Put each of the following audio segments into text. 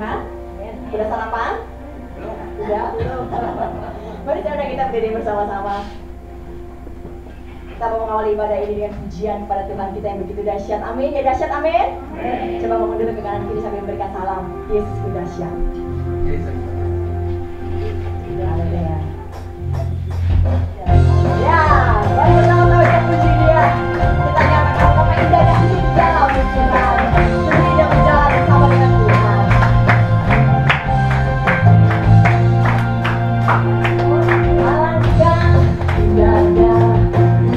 Tuhan? Sudah sarapan? Sudah? Mari saudara kita berdiri bersama-sama. Kita mau mengawali ibadah ini dengan pujian kepada Tuhan kita yang begitu dahsyat. Amin. Ya dahsyat, amin. Coba bangun dulu ke kanan kiri sambil memberikan salam. Yesus itu dahsyat. Haleluya. Ya, mari bersama-sama kita puji Dia. Kita nyatakan betapa indahnya hidup dalam Tuhan. Sendiri dan berjalan bersama dengan Tuhan. Alangkah indahnya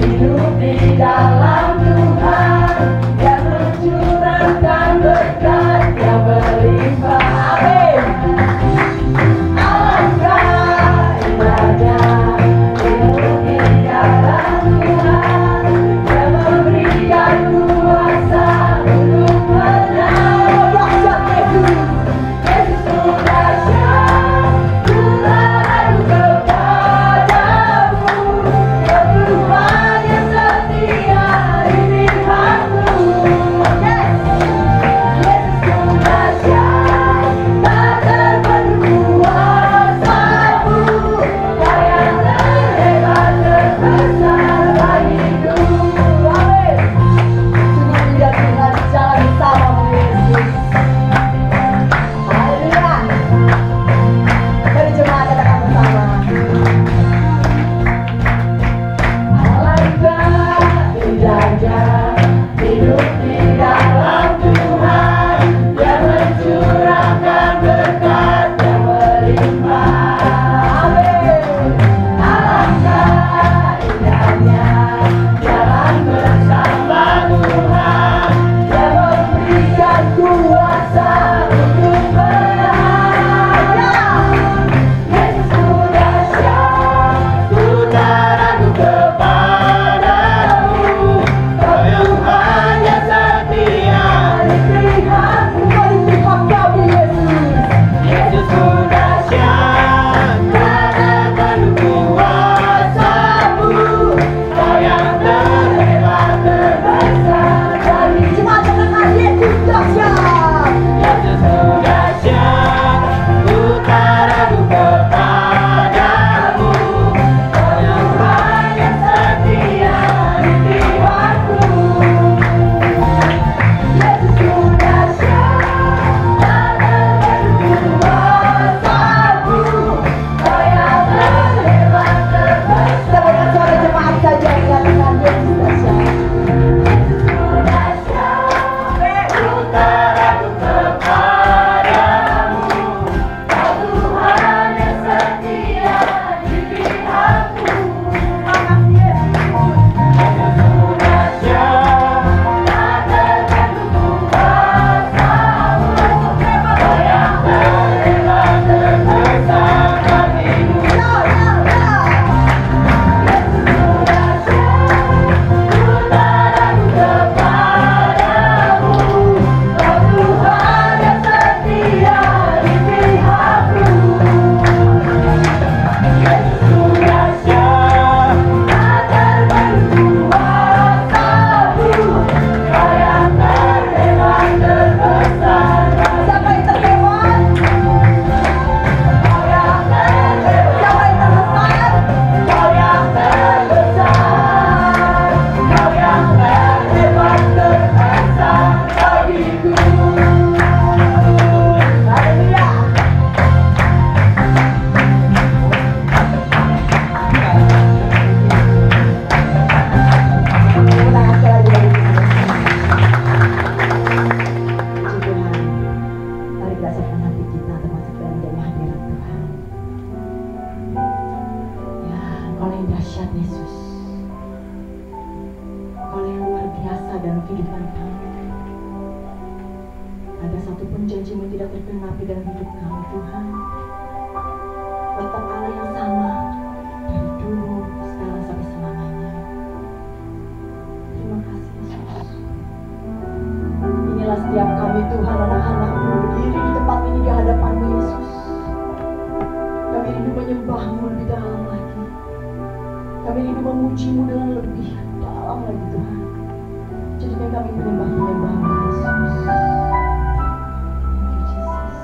hidup di dalam Tuhan, yang mencurahkan berkat yang berlimpah. Amin. Alangkah indahnya hidup di dalam Tuhan, yang memberikan kuasa untuk menang. Dahsyat Yesus, Yesus itu dahsyat. Tuhan aku kepadamu, ya Tuhan yang setia di pihakku. Yes, Yesus itu dahsyat, tak terpenuh kuasa-Mu. Kau yang terhebat terbesar bagiku. Amin. Sungguh indah Tuhan jalan bersama-Mu Yesus. Haleluya. Mari jemaat katakan bersama. Alangkah indahnya hidup di dalam Tuhan, yang mencurahkan berkat yang berlimpah. Amin. Alangkah indahnya jalan bersama Tuhan, yang memberikan kuasa untuk menang. Yesus itu dahsyat, putar aku kepadamu. Kau Tuhan yang setia di pihakku. Kau di pihak kami Yesus. Yesus itu dahsyat, tak terpenuh kuasa-Mu. Kau yang terhebat terbesar bagi jemaat katakan Yesus dahsyat. Yesus itu dahsyat, putar aku kepadamu. Kau Tuhan yang setia di pihakku. Yesus itu dahsyat, tak terpenuh kuasa-Mu. Kau yang terhebat terbesar. Kita berikan suara jemaat saja yang katakan Yesus dahsyat. Yesus itu dahsyat, putar aku kepadamu. Kau Tuhan yang setia di pihakku. Makasih Yesus. Yesus itu dahsyat, tak terpenuh kuasa-Mu. Kau yang terhebat terbesar bagiku. Yesus itu dahsyat, putar aku kepadamu. Kau Tuhan yang setia di pihakku. Yesus itu dahsyat, tak terpenuh kuasa-Mu. Kau yang terhebat terbesar. Siapa yang terhebat? Kau yang terhebat. Siapa yang terbesar? Kau yang terbesar. Kau yang terhebat terbesar bagiku. Haleluya. Tepuk tangan sekali lagi bagi Tuhan. Puji Tuhan. Mari kita siapkan hati kita termasuk dalam indahnya hadirat Tuhan. Ya, Engkau yang dahsyat Yesus. Engkau yang luar biasa dalam kehidupan kami. Ada satupun janji-Mu tidak tergenapi dalam hidup kami Tuhan. Tetap Allah yang sama dari dulu, sekarang sampai selamanya. Terima kasih Yesus. Inilah setiap kami Tuhan, anak-anak-Mu berdiri di tempat ini di hadapan-Mu Yesus. Kami rindu menyembah-Mu lebih dalam lagi. Kami rindu memuji-Mu dengan lebih dalam lagi Tuhan. Jadikan kami menyembah-Mu Yesus. Thank you Jesus.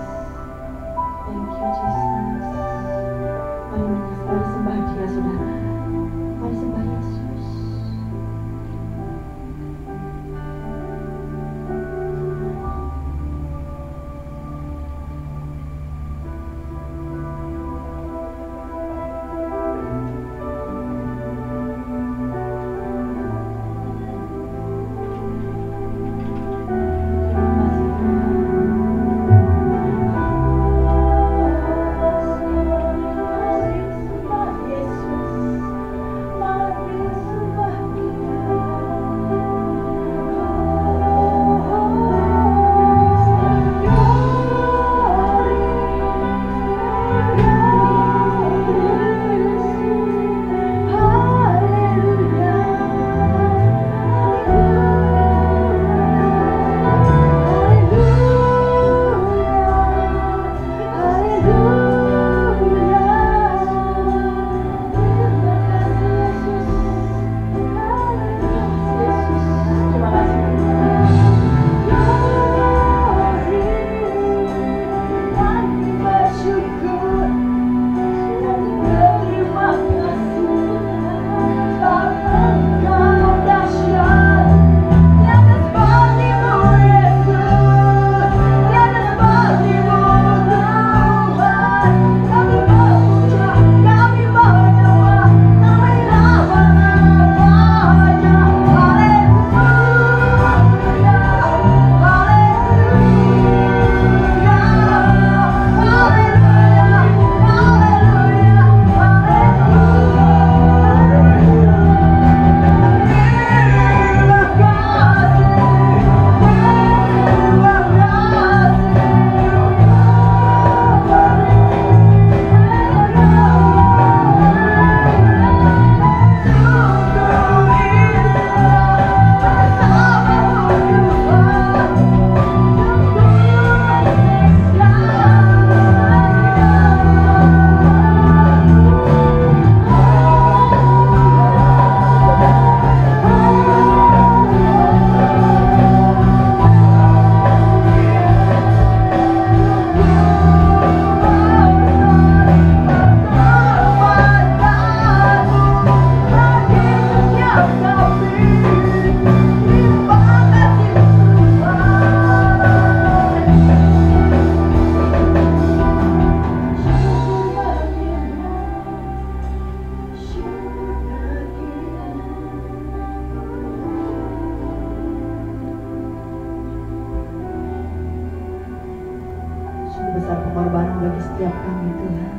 besar pengorbanan bagi setiap kami Tuhan.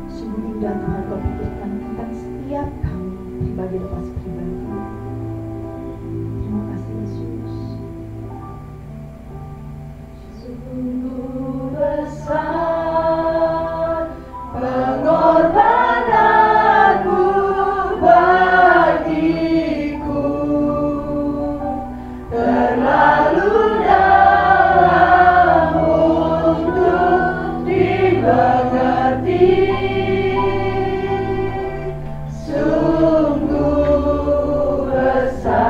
Sungguh indah Tuhan Kau pikirkan tentang setiap kami pribadi lepas pribadi. Terima kasih Yesus. Sungguh besar pengorbananmu bagiku, terlalu dalam untuk dimengerti. Sungguh besar,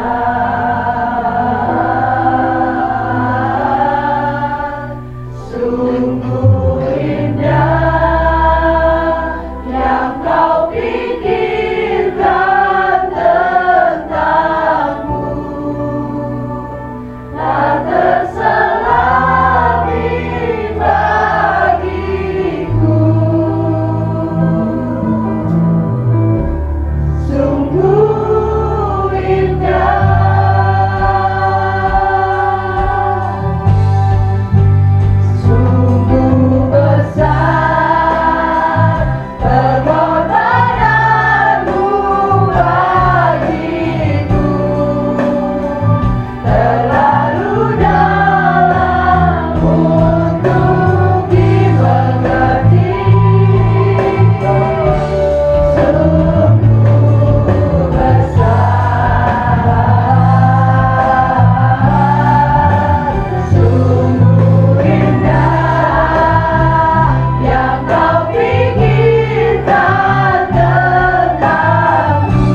sungguh indah yang Kau pikirkan tentangku, tak terselami bagiku. Sungguh indah, sungguh besar pengorbananmu bagiku, terlalu dalam untuk dimengerti. Sungguh besar, sungguh indah yang Kau pikirkan tentangku,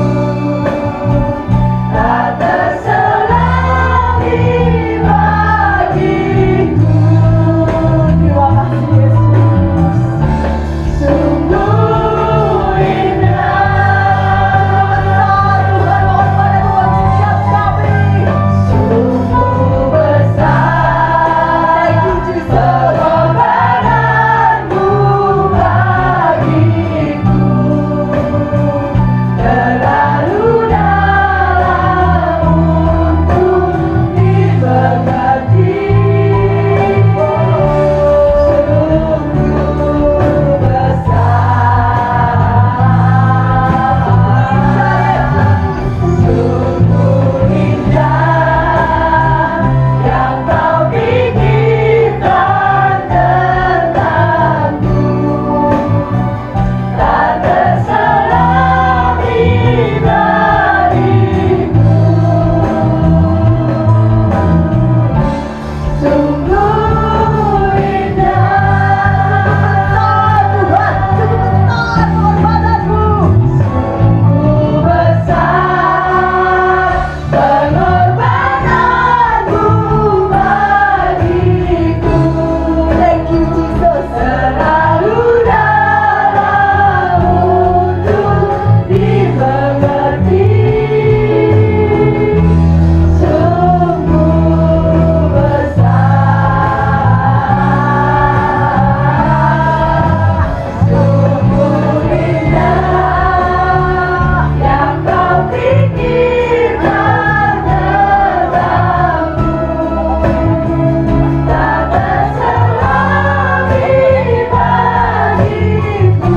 tak terselami bagiku. Terima kasih Yesus. Sungguh indah Tuhan pengorbananmu bagi setiap kami. Sungguh besar pengorbananmu bagiku, terlalu dalam untuk dimengerti. Sungguh besar, sungguh indah yang Kau pikirkan tentangku, tak terselami bagiku. Sungguh indah Tuhan, sungguh besar pengorbananmu. Sungguh besar pengorbananmu bagiku. Thank you Jesus. Terlalu dalam untuk dimengerti. Sungguh besar, sungguh indah yang Kau pikirkan tentangku, tak terselami bagiku.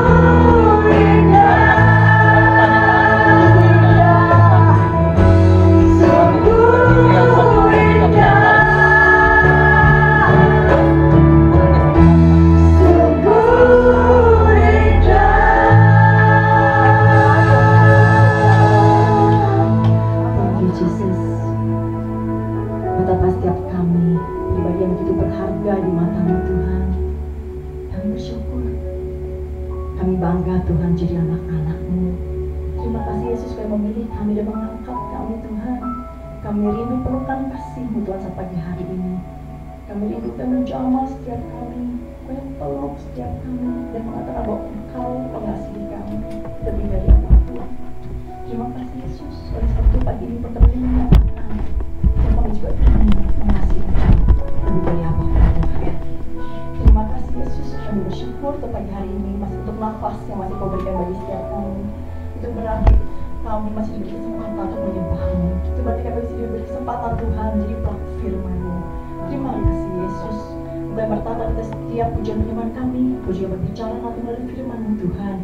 Sungguh indah, sungguh Thank you Jesus. Betapa setiap kami pribadi yang begitu berharga di mata-Mu Tuhan. Kami bersyukur. Kami bangga Tuhan jadi anak-anak-Mu. Terima kasih Yesus Kau memilih kami dan mengangkat kami Tuhan. Kami rindu pelukan kasih-Mu Tuhan saat pagi hari ini. Kami rindu dan menjamah setiap kami. Kau yang peluk setiap kami dan mengatakan bahwa Engkau mengasihi kami lebih dari apapun. Terima kasih Yesus. Oleh sebab itu pagi ini kami menyatakan dan kami juga ingin mengasihi Engkau lebih dari apapun Tuhan. Terima kasih Yesus. Kami bersyukur untuk pagi hari ini masih untuk nafas yang masih Kau berikan bagi setiap kami. Itu berarti kami masih diberi kesempatan untuk menyembah-Mu. Itu berarti kami masih diberi kesempatan Tuhan menjadi pelaku firman-Mu. Terima kasih Yesus. Engkau yang bertata di setiap pujian firman kami. Engkau juga berbicara nanti melalui firman-Mu Tuhan.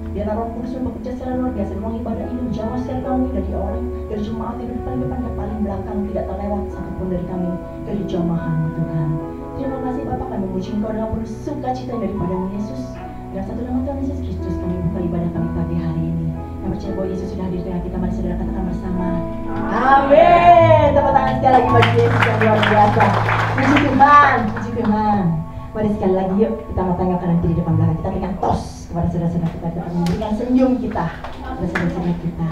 Biarlah Roh Kudus bekerja secara luar biasa di ruang ibadah ini, menjamah setiap kami dari orang, dari jemaat yang di depan yang paling belakang, tidak terlewat satupun dari kami dari jamaah-Mu Tuhan. Terima kasih Bapa, kami memuji Engkau dengan penuh sukacita daripada-Mu Yesus. Dan satu nama Tuhan Yesus Kristus kami buka ibadah kami pagi hari ini. Yang percaya bahwa Yesus sudah hadir di tengah kita, mari saudara katakan bersama. Amin. Tepuk tangan sekali lagi bagi Yesus yang luar biasa. Puji Tuhan, puji Tuhan. Mari sekali lagi yuk kita mau tengok kanan kiri depan belakang, kita berikan tos kepada saudara-saudara kita, kita memberikan senyum kita kepada saudara-saudara kita.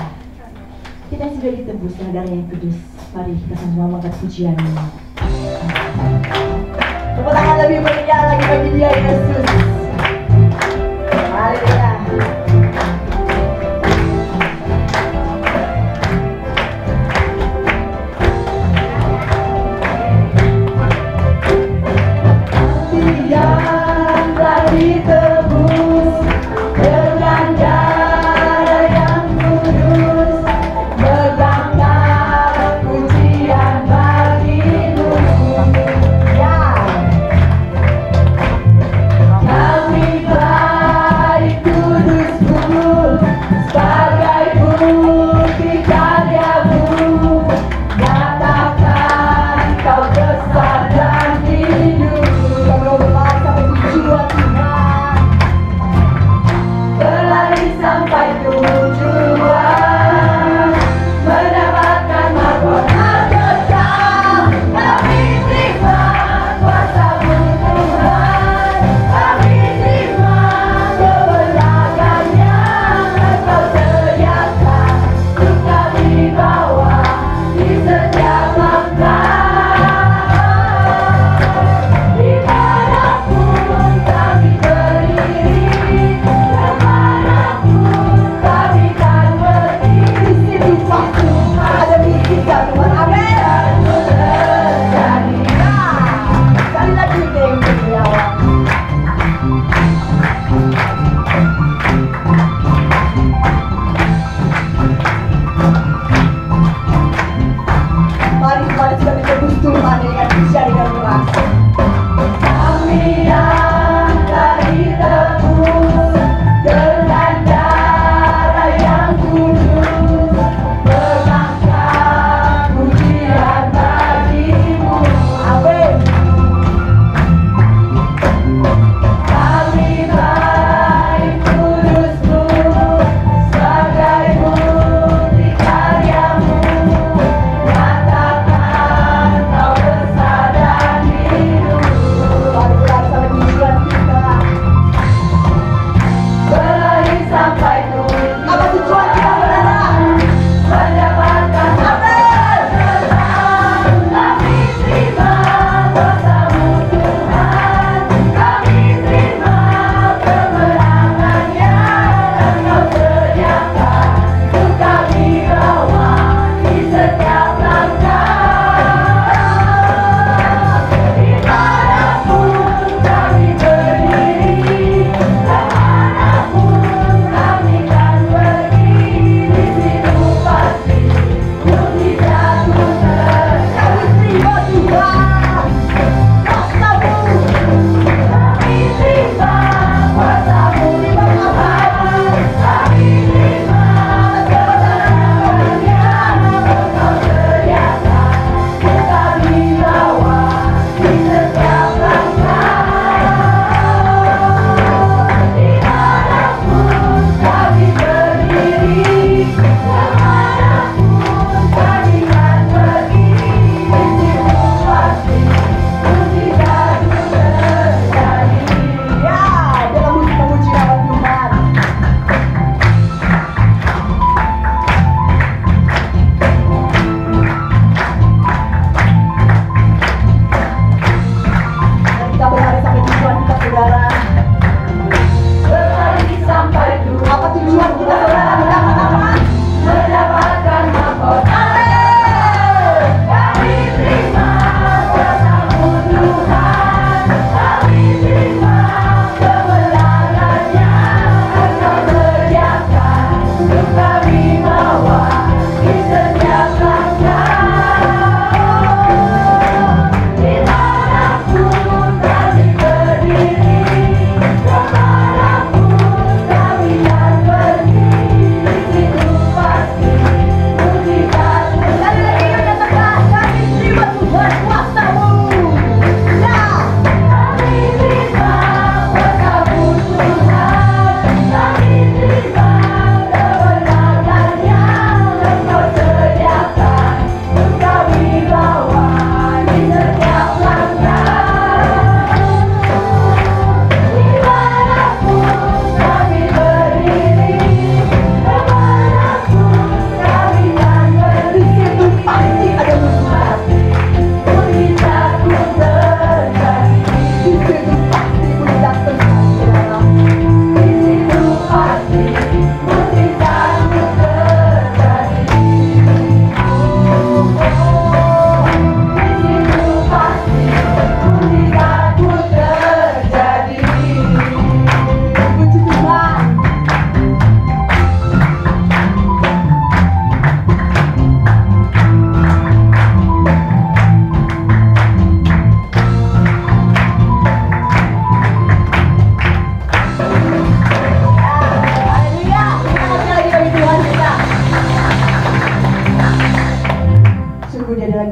Kita sudah ditebus dengan darah yang kudus. Mari kita semua mengangkat pujian-Mu. Tepuk tangan lebih meriah lagi bagi Dia Yesus. Haleluya. Yang telah ditebus dengan darah yang kudus, megangkan pujian bagi-Mu. Ya, kami baik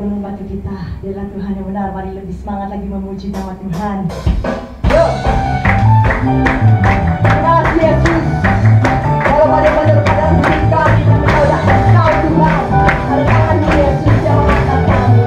selalu membantu kita. Dialah Tuhan yang benar. Mari lebih semangat lagi memuji nama Tuhan. Yo. Terima kasih Yesus. Kalau pada kita menodahkan Kau Tuhan, ada tangan Yesus yang mengangkat kami.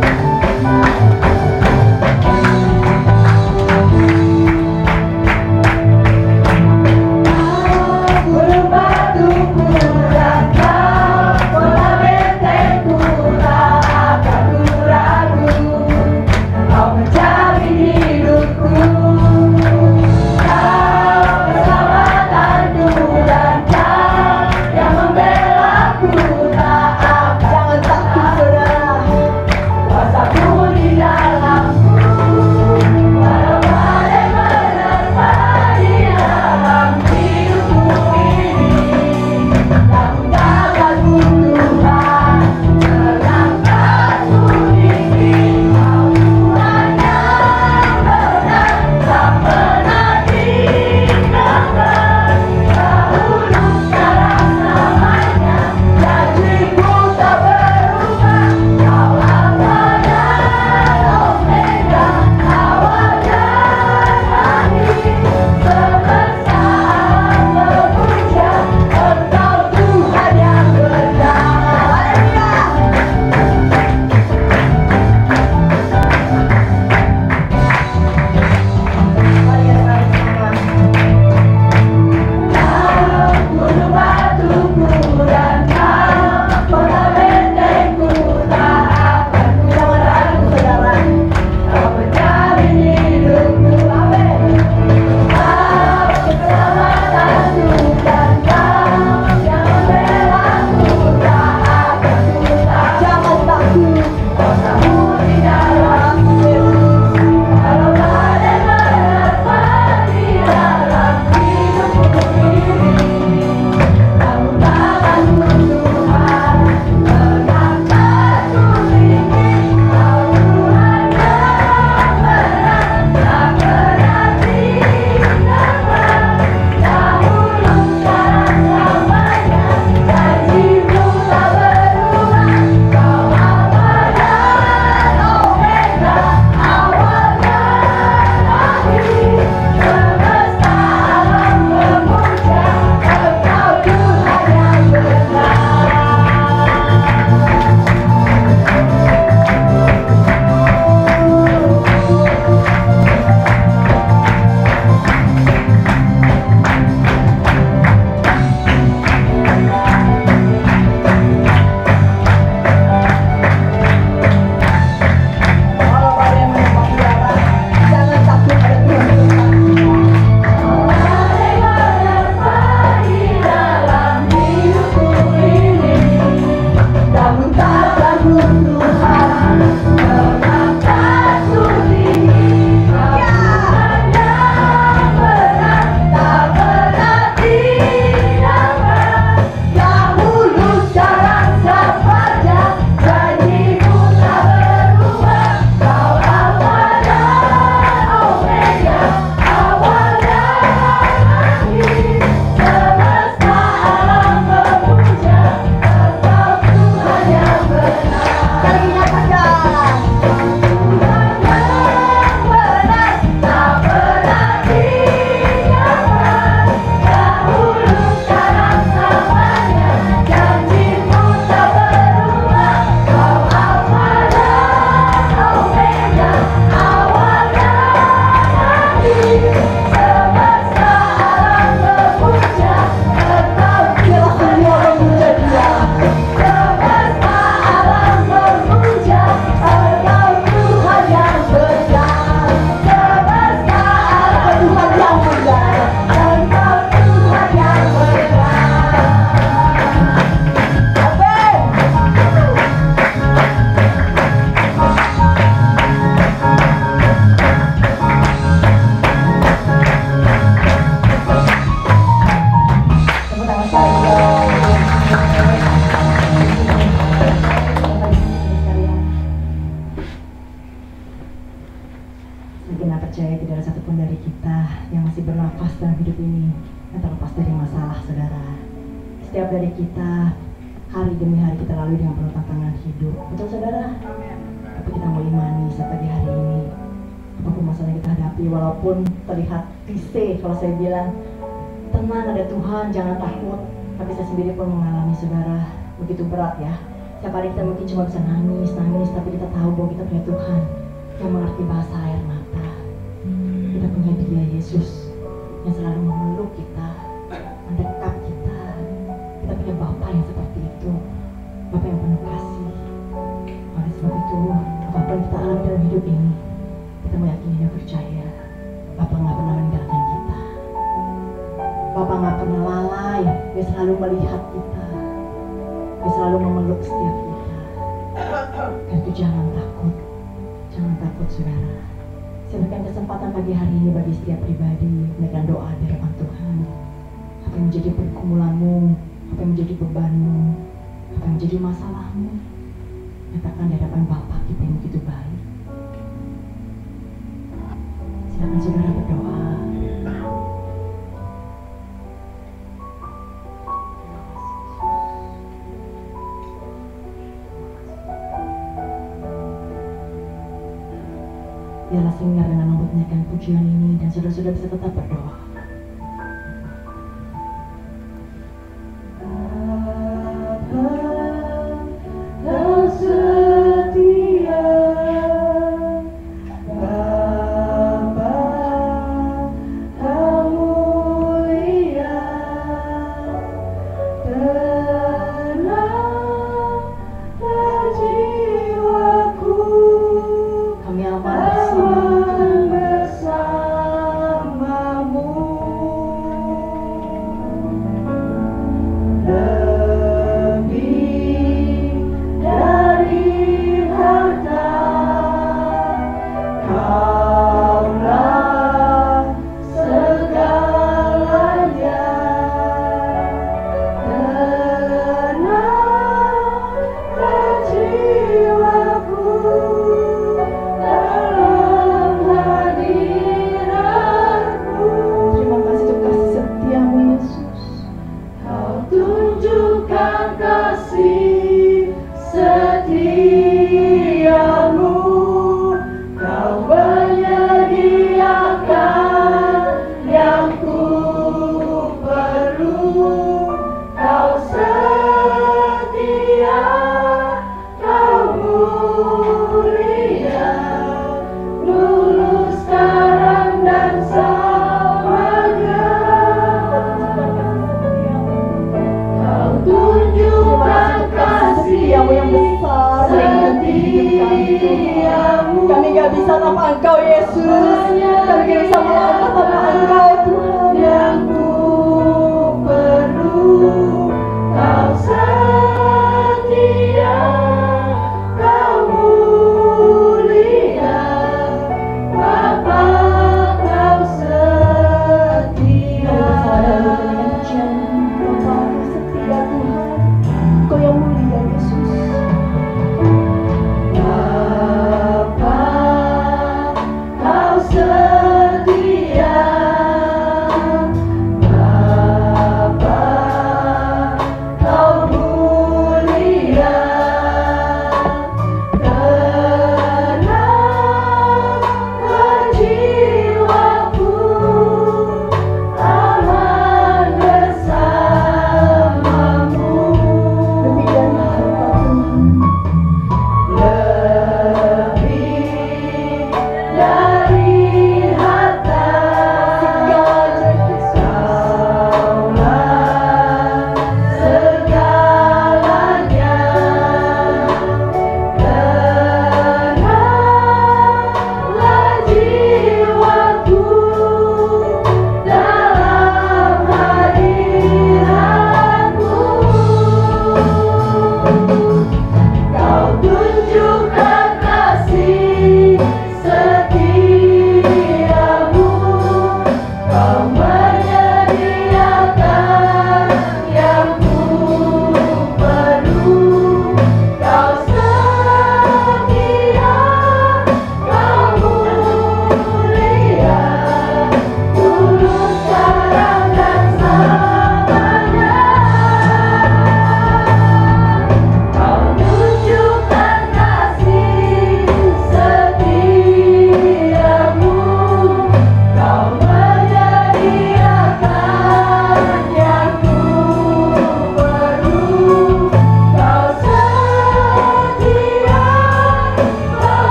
Setiap dari kita hari demi hari kita lalui dengan penuh tantangan hidup. Betul saudara? Amin. mujizat pagi hari ini. Apapun masalah yang kita hadapi, walaupun terlihat klise kalau saya bilang tenang ada Tuhan, jangan takut, tapi saya sendiri pun mengalami saudara begitu berat ya. Setiap hari kita mungkin cuma bisa nangis, tapi kita tahu bahwa kita punya Tuhan yang mengerti bahasa air mata. Kita punya Dia Yesus yang selalu memeluk kita, mendekap kita. Kita punya Bapa yang seperti itu, Bapa yang penuh kasih. Oleh sebab itu, apapun yang kita alami dalam hidup ini, kita meyakini dan percaya Bapa nggak pernah meninggalkan kita. Bapa nggak pernah lalai, Dia selalu melihat kita, Dia selalu memeluk setiap kita. Dan itu jangan takut saudara. Saya berikan kesempatan pagi hari ini bagi setiap pribadi menaikkan doa di hadapan Tuhan. Apa yang menjadi pergumulanmu, apa yang menjadi bebanmu, apa yang menjadi masalahmu, nyatakan di hadapan Bapa kita yang begitu baik. Silakan saudara berdoa. Biarlah singgah dengan lembut menaikkan pujian ini dan saudara-saudara bisa tetap berdoa. Setia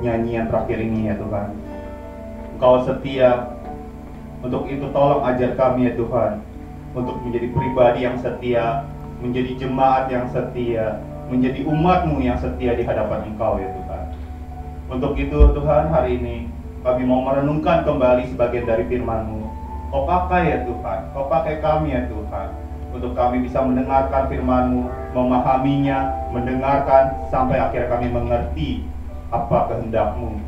Nyanyian terakhir ini ya Tuhan, Engkau setia. Untuk itu tolong ajar kami ya Tuhan, untuk menjadi pribadi yang setia, menjadi jemaat yang setia, menjadi umat-Mu yang setia di hadapan Engkau ya Tuhan. Untuk itu Tuhan, hari ini kami mau merenungkan kembali sebagian dari firman-Mu. Kau pakai ya Tuhan, Kau pakai kami ya Tuhan, untuk kami bisa mendengarkan firman-Mu, memahaminya, mendengarkan sampai akhirnya kami mengerti apa kehendak-Mu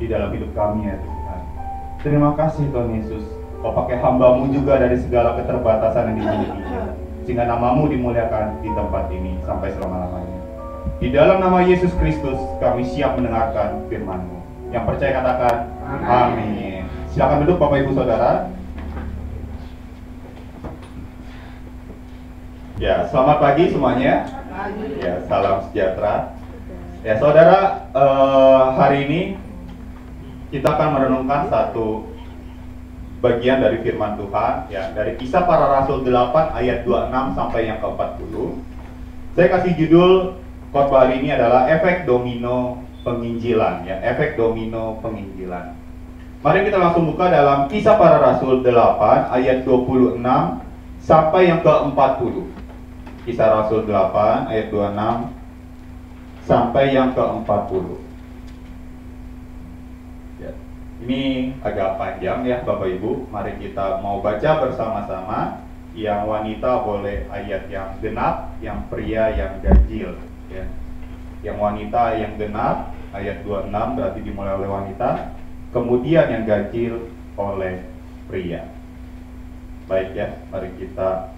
di dalam hidup kami ya Tuhan. Terima kasih Tuhan Yesus, Kau pakai hamba-Mu juga dari segala keterbatasan yang dimilikinya, sehingga nama-Mu dimuliakan di tempat ini sampai selama-lamanya. Di dalam nama Yesus Kristus kami siap mendengarkan firman-Mu. Yang percaya katakan amin. Silakan duduk Bapak Ibu Saudara. Ya, selamat pagi semuanya. Ya, salam sejahtera. Ya saudara, hari ini kita akan merenungkan satu bagian dari firman Tuhan ya, dari Kisah Para Rasul 8 ayat 26 sampai yang ke-40. Saya kasih judul khotbah hari ini adalah efek domino penginjilan ya, efek domino penginjilan. Mari kita langsung buka dalam Kisah Para Rasul 8 ayat 26 sampai yang ke-40. Kisah Rasul 8 ayat 26 sampai yang ke-40. Ya, ini agak panjang ya Bapak Ibu. Mari kita mau baca bersama-sama. Yang wanita boleh ayat yang genap, yang pria yang ganjil ya. Yang wanita yang genap ayat 26 berarti dimulai oleh wanita, kemudian yang ganjil oleh pria. Baik ya, mari kita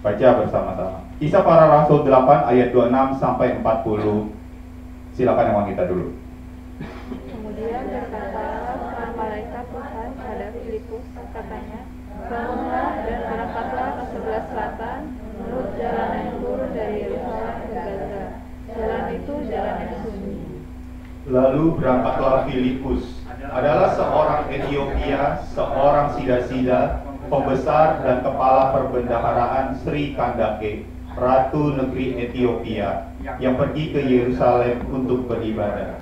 baca bersama-sama. Kisah Para Rasul 8 ayat 26 sampai 40. Silakan yang wanita dulu. Kemudian berkatalah seorang malaikat Tuhan pada Filipus, katanya, bangunlah dan berangkatlah ke sebelah selatan, menurut jalan yang turun dari Yerusalem ke Gaza. Jalan itu jalan yang sunyi. Lalu berangkatlah Filipus, adalah seorang Etiopia, seorang Sida-Sida, pembesar dan kepala perbendaharaan Sri Kandake, Ratu negeri Etiopia, yang pergi ke Yerusalem untuk beribadah.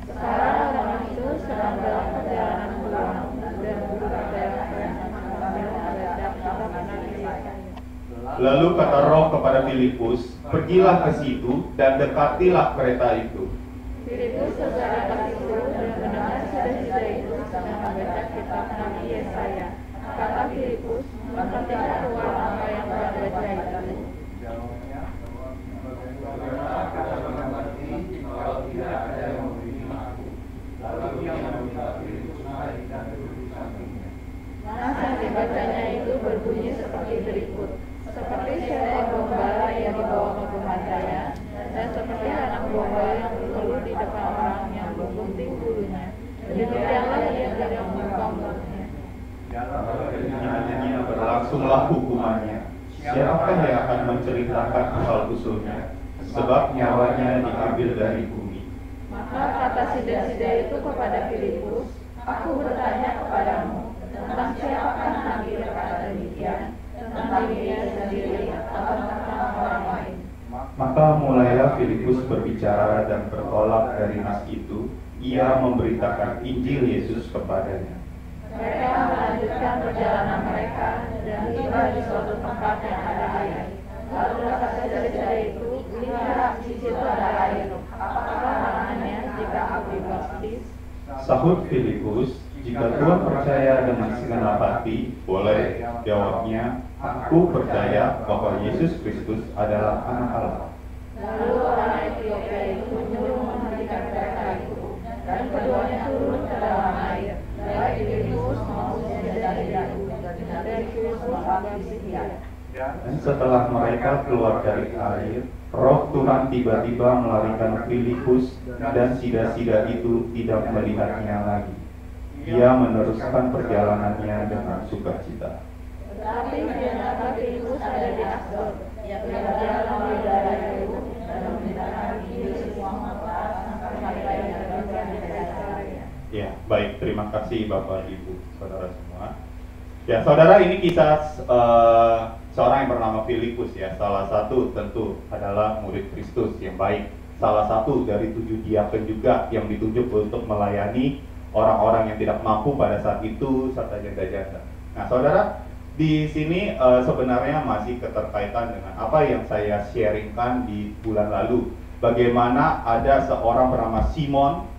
Sekarang orang itu sedang dalam perjalanan pulang dan duduk dalam keadaan sambil membaca kitab Nabi Yesaya. Lalu kata Roh kepada Filipus, pergilah ke situ dan dekatilah kereta itu. Filipus segera ke situ dan mendengar Sida-Sida itu sedang membaca kitab Nabi Yesaya. Kata Filipus, mengertikan keluar apa yang Tuhan baca itu? Nas yang dibacanya itu berbunyi seperti berikut: seperti seekor domba yang dibawa ke pemataian, dan seperti anak domba yang bertelut di depan orang yang bergunting bulunya, demikianlah ia tidak membuka mulutnya. Dengannya berlangsunglah hukumannya. Siapakah yang akan menceritakan asal usulnya? Sebab nyawanya diambil dari bumi. Maka kata Sida-Sida itu kepada Filipus, aku bertanya kepadamu, tentang siapakah nabi berkata demikian? Tentang dirinya sendiri atau tentang orang lain? Maka mulailah Filipus berbicara dan bertolak dari nas itu. Ia memberitakan Injil Yesus kepadanya. Mereka melanjutkan perjalanan mereka dan tiba di suatu tempat yang ada air. Lalu kata Sida-Sida itu, lihat, di situ ada air. Apakah namanya jika aku dibaptis? Sahut Filipus, Jika Tuhan percaya dengan segenap hati, boleh jawabnya, aku percaya bahwa Yesus Kristus adalah anak Allah. Lalu orang Ethiopia itu menyuruh menghentikan kereta itu, dan keduanya turun ke dalam air, baik Filipus maupun Sida itu, dan Filipus membaptis dia. Dan setelah mereka keluar dari air, Roh Tuhan tiba-tiba melarikan Filipus dan Sida itu tidak melihatnya lagi. Ia meneruskan perjalanannya dengan sukacita. Tetapi ternyata Filipus ada di Asdod. Ia berjalan di daerah itu dan memberitakan Injil semua kota sampai yang berada di Kaisarea. Ya, baik. Terima kasih Bapak, Ibu, Saudara semua. Ya, Saudara, ini kisah seorang yang bernama Filipus ya. Salah satu tentu adalah murid Kristus yang baik. Salah satu dari 7 diaken juga yang ditunjuk untuk melayani orang-orang yang tidak mampu pada saat itu serta janda-janda. Nah, Saudara, di sini sebenarnya masih keterkaitan dengan apa yang saya sharingkan di bulan lalu. Bagaimana ada seorang bernama Simon,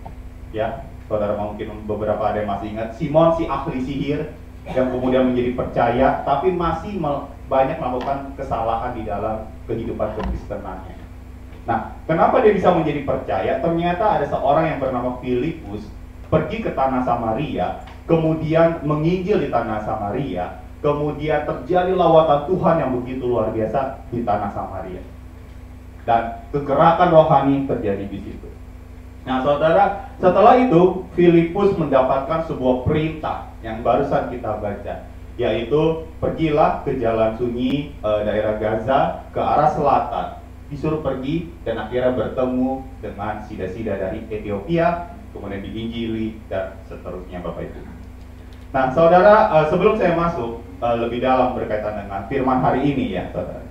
ya, Saudara mungkin beberapa ada yang masih ingat, Simon si ahli sihir yang kemudian menjadi percaya, tapi masih banyak melakukan kesalahan di dalam kehidupan kekristenannya. Nah, kenapa dia bisa menjadi percaya? Ternyata ada seorang yang bernama Filipus pergi ke tanah Samaria, kemudian menginjil di tanah Samaria, kemudian terjadi lawatan Tuhan yang begitu luar biasa di tanah Samaria. Dan kegerakan rohani terjadi di situ. Nah, Saudara, setelah itu Filipus mendapatkan sebuah perintah yang barusan kita baca, yaitu pergilah ke jalan sunyi daerah Gaza ke arah selatan. Disuruh pergi dan akhirnya bertemu dengan Sida dari Ethiopia, kemudian diinjili dan seterusnya, Bapak Ibu. Nah, Saudara, sebelum saya masuk lebih dalam berkaitan dengan firman hari ini ya, Saudara,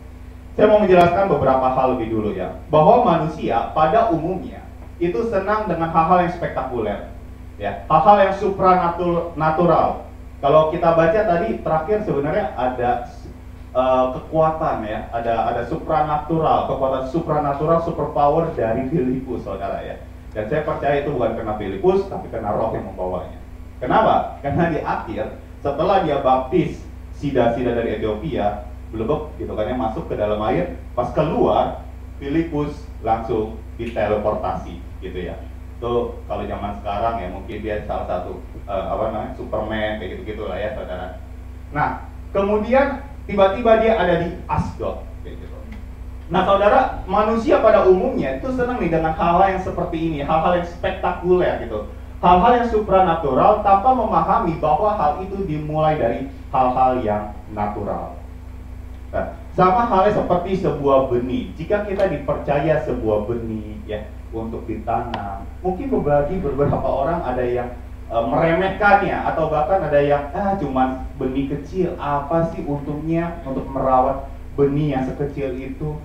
saya mau menjelaskan beberapa hal lebih dulu ya, bahwa manusia pada umumnya itu senang dengan hal-hal yang spektakuler, ya, hal-hal yang supranatural. Kalau kita baca tadi terakhir sebenarnya ada kekuatan ya, ada supranatural, kekuatan supranatural, superpower dari Filipus, Saudara ya. Dan saya percaya itu bukan karena Filipus, tapi karena Roh yang membawanya. Kenapa? Karena di akhir setelah dia baptis Sida dari Ethiopia, belebek gitu kan ya, masuk ke dalam air, pas keluar Filipus langsung diteleportasi gitu ya. Tuh kalau zaman sekarang ya mungkin dia salah satu Superman kayak gitu lah ya, Saudara. Nah, kemudian tiba-tiba dia ada di Asdod kayak gitu. Nah, Saudara, manusia pada umumnya itu senang nih dengan hal-hal yang seperti ini, hal-hal yang spektakuler gitu. Hal-hal yang supranatural tanpa memahami bahwa hal itu dimulai dari hal-hal yang natural. Nah, sama halnya seperti sebuah benih. Jika kita dipercaya sebuah benih ya untuk ditanam, mungkin bagi beberapa orang ada yang meremehkannya, atau bahkan ada yang cuman benih kecil, apa sih untungnya untuk merawat benih yang sekecil itu.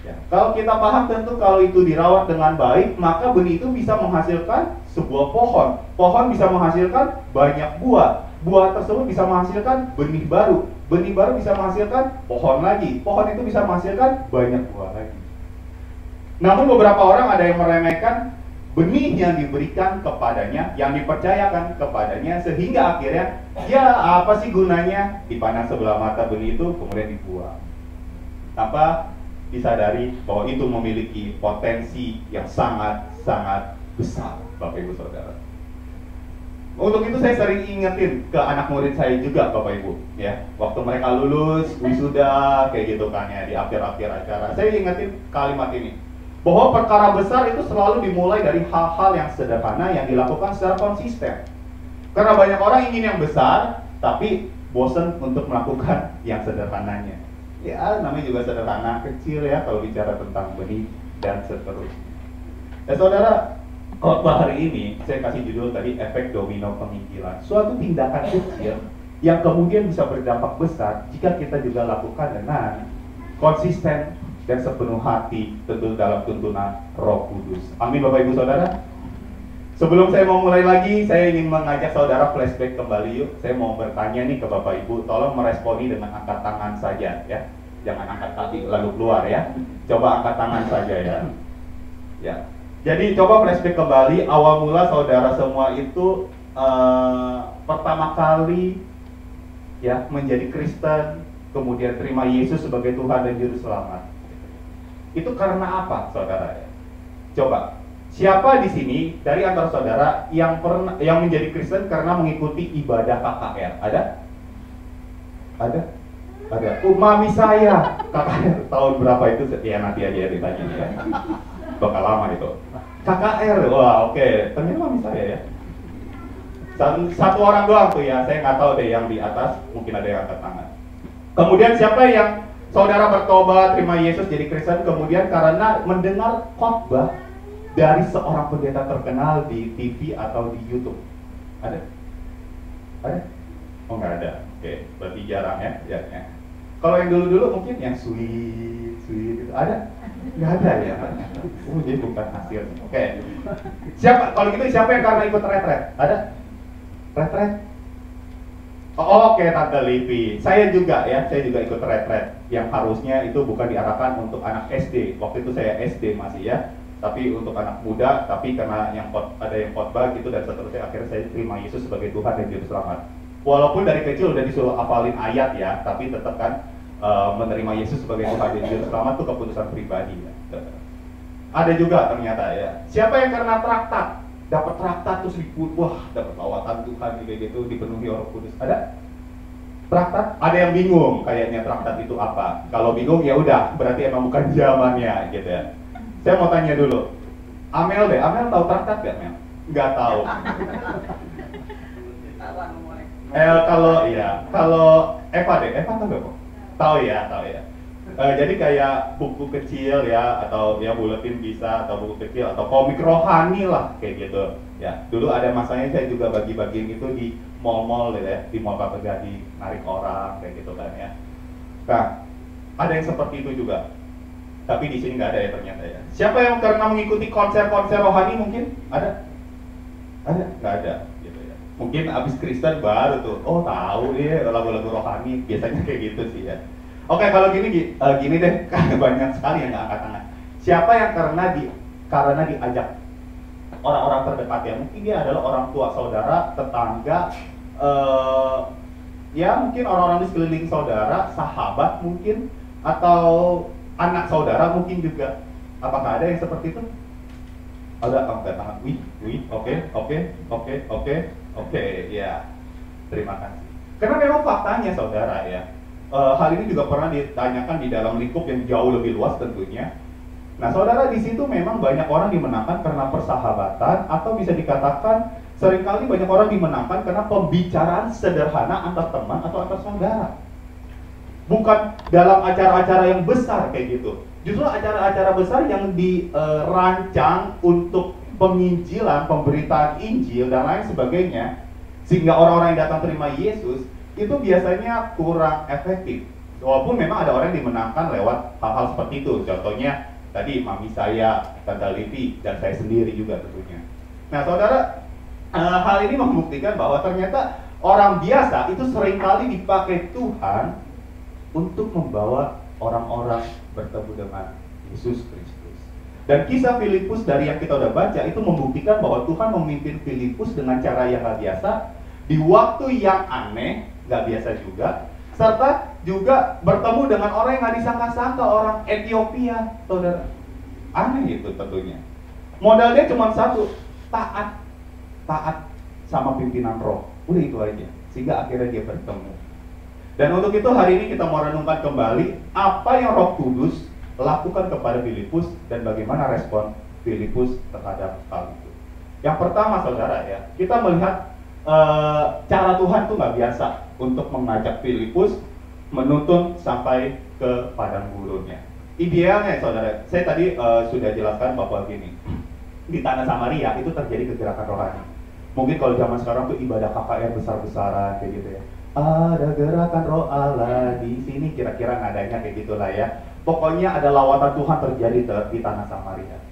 Ya, kalau kita paham tentu kalau itu dirawat dengan baik, maka benih itu bisa menghasilkan sebuah pohon. Pohon bisa menghasilkan banyak buah. Buah tersebut bisa menghasilkan benih baru. Benih baru bisa menghasilkan pohon lagi. Pohon itu bisa menghasilkan banyak buah lagi. Namun beberapa orang ada yang meremehkan benih yang diberikan kepadanya, yang dipercayakan kepadanya, sehingga akhirnya ya apa sih gunanya, dipandang sebelah mata benih itu kemudian dibuang tanpa disadari bahwa itu memiliki potensi yang sangat-sangat besar, Bapak Ibu Saudara. Untuk itu saya sering ingetin ke anak murid saya juga, Bapak Ibu, ya, waktu mereka lulus, wisuda, kayak gitu kan ya, di akhir-akhir acara, saya ingetin kalimat ini, bahwa perkara besar itu selalu dimulai dari hal-hal yang sederhana yang dilakukan secara konsisten. Karena banyak orang ingin yang besar, tapi bosan untuk melakukan yang sederhananya. Ya, namanya juga sederhana, kecil ya, kalau bicara tentang benih dan seterusnya. Saudara, khotbah hari ini saya kasih judul tadi, efek domino penginjilan. Suatu tindakan kecil yang kemudian bisa berdampak besar jika kita juga lakukan dengan konsisten dan sepenuh hati, tentu dalam tuntunan Roh Kudus. Amin, Bapak Ibu Saudara. Sebelum saya mau mulai lagi, saya ingin mengajak saudara flashback kembali yuk. Saya mau bertanya nih ke Bapak Ibu, tolong meresponi dengan angkat tangan saja ya. Jangan angkat kaki lalu keluar ya. Coba angkat tangan saja ya. Ya. Jadi coba flashback kembali, awal mula saudara semua itu pertama kali ya menjadi Kristen, kemudian terima Yesus sebagai Tuhan dan Juru Selamat. Itu karena apa, saudara? Coba, siapa di sini dari antara saudara yang menjadi Kristen karena mengikuti ibadah KKR? Ada? Ada? Ada. Mami saya KKR tahun berapa itu? Ya nanti aja ditanya ya. Bakal lama itu. KKR, wah oke. Ternyata mami saya ya. Satu orang doang tuh ya. Saya nggak tahu deh yang di atas. Mungkin ada yang angkat tangan. Kemudian siapa yang saudara bertobat, terima Yesus jadi Kristen, kemudian karena mendengar khotbah dari seorang pendeta terkenal di TV atau di YouTube? Ada? Ada? Oh nggak ada. Oke, berarti jarang ya. Kalau yang dulu-dulu mungkin yang sweet gitu. Ada? Nggak ada ya? Jadi bukan hasil. Oke. Siapa? Kalau gitu siapa yang karena ikut retret? Ada? Retret? Oh, oke, Tante Livi. Saya juga ikut retret. Yang harusnya itu bukan diarahkan untuk anak SD. Waktu itu saya SD masih ya. Tapi untuk anak muda, tapi karena ada yang khotbah gitu dan seterusnya, akhirnya saya terima Yesus sebagai Tuhan dan Juru Selamat. Walaupun dari kecil udah disuruh hafalin ayat ya, tapi tetap kan menerima Yesus sebagai Tuhan dan Juru Selamat itu keputusan pribadi ya. Ada juga ternyata ya. Siapa yang karena traktat, dapat traktat terus wah dapat lawatan Tuhan kayak gitu, dipenuhi Roh Kudus? Ada? Traktat? Ada yang bingung kayaknya traktat itu apa. Kalau bingung ya udah, berarti emang bukan zamannya gitu ya. Saya mau tanya dulu, Amel tahu traktat gak Mel? Nggak tahu. Kalau Eva tahu nggak kok? Tahu ya. Jadi kayak buku kecil ya, atau ya buletin bisa, atau buku kecil, atau komik rohani lah kayak gitu. Ya, dulu ada masanya saya juga bagi-bagiin itu di mall-mall ya, di mall Kelapa Gading, narik orang kayak gitu kan ya. Nah, ada yang seperti itu juga. Tapi di sini nggak ada ya ternyata ya. Siapa yang karena mengikuti konser-konser rohani mungkin? Ada? Ada? Nggak ada gitu ya. Mungkin abis Kristen baru tuh, oh tahu dia lagu-lagu rohani, biasanya kayak gitu sih ya. Oke, kalau gini deh, banyak sekali yang nggak angkat tangan. Siapa yang karena diajak orang-orang terdekat ya, mungkin dia adalah orang tua saudara, tetangga, ya mungkin orang-orang di sekeliling saudara, sahabat mungkin, atau anak saudara mungkin juga. Apakah ada yang seperti itu? Ada angkat tangan. Wih, oke, ya. Terima kasih. Karena memang faktanya saudara ya, hal ini juga pernah ditanyakan di dalam lingkup yang jauh lebih luas tentunya. Nah, saudara, di situ memang banyak orang dimenangkan karena persahabatan, atau bisa dikatakan seringkali banyak orang dimenangkan karena pembicaraan sederhana antar teman atau antar saudara. Bukan dalam acara-acara yang besar kayak gitu. Justru acara-acara besar yang dirancang untuk penginjilan, pemberitaan Injil dan lain sebagainya, sehingga orang-orang yang datang terima Yesus itu biasanya kurang efektif. Walaupun memang ada orang yang dimenangkan lewat hal-hal seperti itu. Contohnya tadi mami saya, Tante Livi, dan saya sendiri juga tentunya. Nah, saudara, hal ini membuktikan bahwa ternyata orang biasa itu seringkali dipakai Tuhan untuk membawa orang-orang bertemu dengan Yesus Kristus. Dan kisah Filipus dari yang kita udah baca itu membuktikan bahwa Tuhan memimpin Filipus dengan cara yang gak biasa, di waktu yang aneh, gak biasa juga, serta juga bertemu dengan orang yang gak disangka-sangka, orang Ethiopia, saudara. Aneh itu tentunya. Modal dia cuma satu, taat sama pimpinan roh. Udah itu aja, sehingga akhirnya dia bertemu. Dan untuk itu hari ini kita mau renungkan kembali apa yang Roh Kudus lakukan kepada Filipus dan bagaimana respon Filipus terhadap hal itu. Yang pertama saudara ya, kita melihat cara Tuhan tuh nggak biasa untuk mengajak Filipus menuntun sampai ke padang gurunnya. Idealnya saudara, saya tadi sudah jelaskan bahwa gini, di tanah Samaria itu terjadi kegerakan rohani. Mungkin kalau zaman sekarang tuh ibadah KKR besar-besaran kayak gitu ya. Ada gerakan roh Allah di sini, kira-kira nadanya kayak gitulah ya. Pokoknya ada lawatan Tuhan terjadi di tanah Samaria.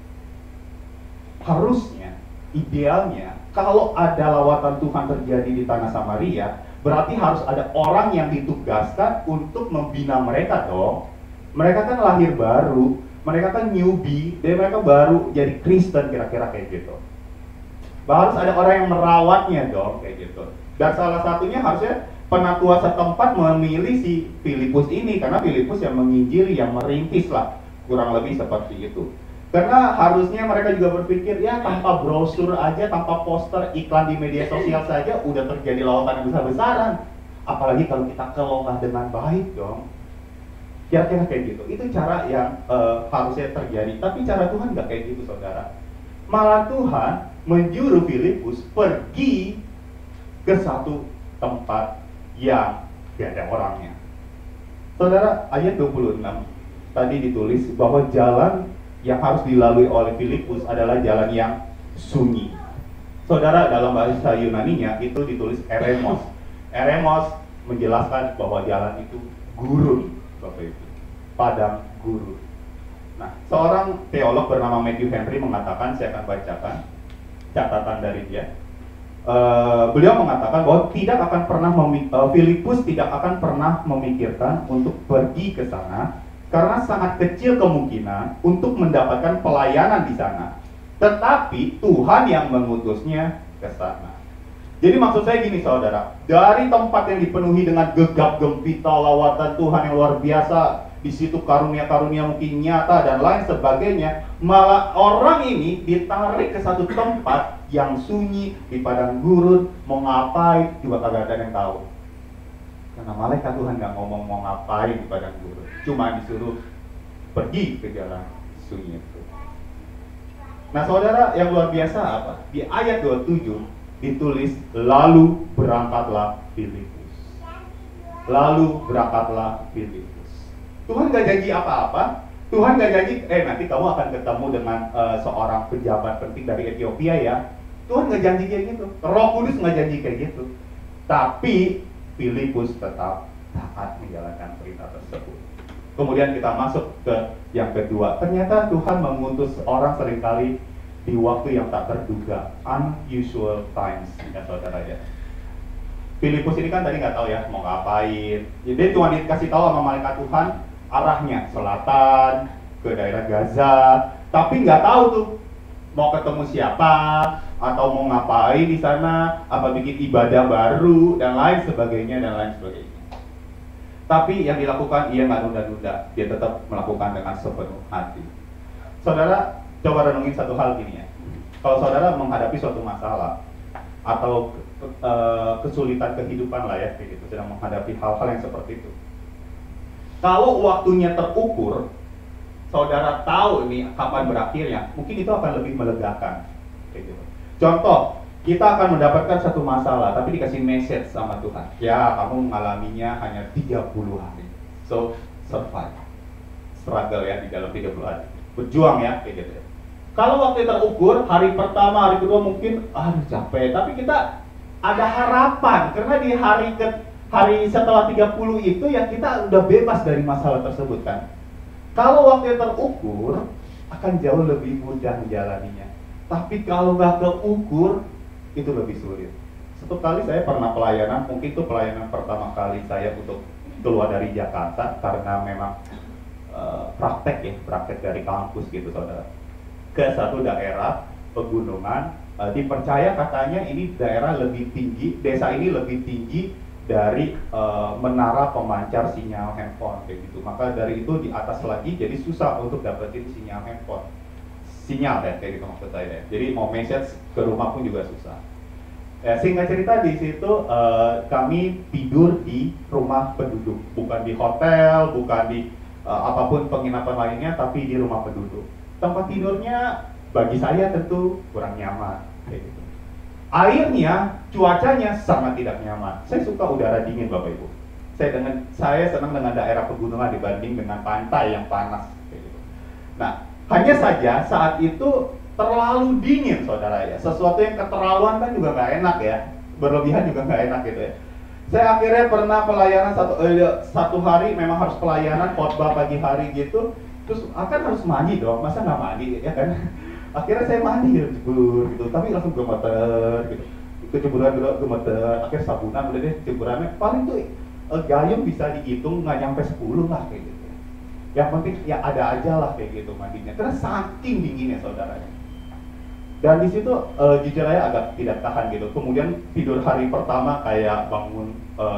Harusnya, idealnya, kalau ada lawatan Tuhan terjadi di tanah Samaria, berarti harus ada orang yang ditugaskan untuk membina mereka dong. Mereka kan lahir baru, mereka kan newbie, dan mereka baru jadi Kristen, kira-kira kayak gitu. Harus ada orang yang merawatnya dong, kayak gitu. Dan salah satunya harusnya penatua setempat memilih si Filipus ini, karena Filipus yang menginjili, yang merintis lah, kurang lebih seperti itu. Karena harusnya mereka juga berpikir, ya tanpa brosur aja, tanpa poster, iklan di media sosial saja udah terjadi lawatan yang besar-besaran. Apalagi kalau kita kelola dengan baik dong. Kira-kira kayak gitu. Itu cara yang harusnya terjadi. Tapi cara Tuhan nggak kayak gitu, saudara. Malah Tuhan menjuru Filipus pergi ke satu tempat yang tidak ada orangnya. Saudara, ayat 26 tadi ditulis bahwa jalan yang harus dilalui oleh Filipus adalah jalan yang sunyi. Saudara, dalam bahasa Yunaninya itu ditulis eremos. Eremos menjelaskan bahwa jalan itu gurun, Bapak Ibu. Padang gurun. Nah, seorang teolog bernama Matthew Henry mengatakan, saya akan bacakan catatan dari dia. Beliau mengatakan bahwa Filipus tidak akan pernah memikirkan untuk pergi ke sana karena sangat kecil kemungkinan untuk mendapatkan pelayanan di sana. Tetapi Tuhan yang mengutusnya ke sana. Jadi maksud saya gini, saudara, dari tempat yang dipenuhi dengan gegap gempita lawatan Tuhan yang luar biasa, di situ karunia-karunia mungkin nyata dan lain sebagainya, malah orang ini ditarik ke satu tempat yang sunyi di padang gurun, mau ngapain juga kagak ada yang tahu. Karena malaikat Tuhan nggak ngomong mau ngapain di padang gurun, cuma disuruh pergi ke jalan sunyi itu. Nah, saudara, yang luar biasa apa? Di ayat 27 ditulis, lalu berangkatlah Filipus. Lalu berangkatlah Filipus. Tuhan gak janji apa-apa. Tuhan gak janji, nanti kamu akan ketemu dengan seorang pejabat penting dari Ethiopia ya. Tuhan gak janji kayak gitu. Roh Kudus gak janji kayak gitu. Tapi Filipus tetap taat menjalankan perintah tersebut. Kemudian kita masuk ke yang kedua. Ternyata Tuhan mengutus orang seringkali di waktu yang tak terduga, unusual times, ya saudara ya. Filipus ini kan tadi nggak tahu ya mau ngapain. Jadi Tuhan dikasih tahu sama malaikat Tuhan arahnya selatan ke daerah Gaza, tapi nggak tahu tuh mau ketemu siapa atau mau ngapain di sana, apa bikin ibadah baru dan lain sebagainya dan lain sebagainya. Tapi yang dilakukan ia nggak nunda-nunda, dia tetap melakukan dengan sepenuh hati. Saudara, coba renungin satu hal gini ya. Kalau saudara menghadapi suatu masalah atau kesulitan kehidupan lah ya, kayak gitu, sedang menghadapi hal-hal yang seperti itu. Kalau waktunya terukur, saudara tahu ini kapan berakhirnya, mungkin itu akan lebih melegakan. Kayak gitu. Contoh, kita akan mendapatkan satu masalah, tapi dikasih message sama Tuhan. Ya, kamu mengalaminya hanya 30 hari. So, survive. Struggle ya di dalam 30 hari. Berjuang ya, kayak gitu ya. Kalau waktu terukur, hari pertama, hari kedua mungkin, capek. Tapi kita ada harapan, karena di hari setelah 30 itu ya kita udah bebas dari masalah tersebut kan. Kalau waktu terukur, akan jauh lebih mudah menjalaninya. Tapi kalau nggak keukur, itu lebih sulit. Satu kali saya pernah pelayanan, mungkin itu pelayanan pertama kali saya untuk keluar dari Jakarta karena memang praktek dari kampus gitu saudara, ke satu daerah pegunungan. Dipercaya katanya ini daerah lebih tinggi, desa ini lebih tinggi dari menara pemancar sinyal handphone kayak gitu. Maka dari itu di atas lagi jadi susah untuk dapetin sinyal handphone. Sinyal ya kayak gitu maksud saya. Jadi mau message ke rumah pun juga susah. Singkat cerita di situ kami tidur di rumah penduduk, bukan di hotel, bukan di apapun penginapan lainnya, tapi di rumah penduduk. Tempat tidurnya bagi saya tentu kurang nyaman, kayak gitu. Airnya, cuacanya sangat tidak nyaman. Saya suka udara dingin, Bapak Ibu. Saya senang dengan daerah pegunungan dibanding dengan pantai yang panas, kayak gitu. Nah, hanya saja saat itu terlalu dingin, saudara ya. Sesuatu yang keterlaluan kan juga nggak enak ya. Berlebihan juga nggak enak gitu ya. Saya akhirnya pernah pelayanan satu hari, memang harus pelayanan khotbah pagi hari gitu. Terus akan harus mandi dong, masa nggak mandi ya kan? Akhirnya saya mandi jebur gitu, tapi langsung gemeter gitu. Keceburan dulu gemeter, akhirnya sabunan udah deh ceburannya. Paling tuh gayung bisa dihitung nggak nyampe 10 lah kayak gitu. Yang penting ya ada aja lah kayak gitu mandinya. Karena saking dinginnya saudaranya. Dan di situ jujur aja agak tidak tahan gitu. Kemudian tidur hari pertama kayak bangun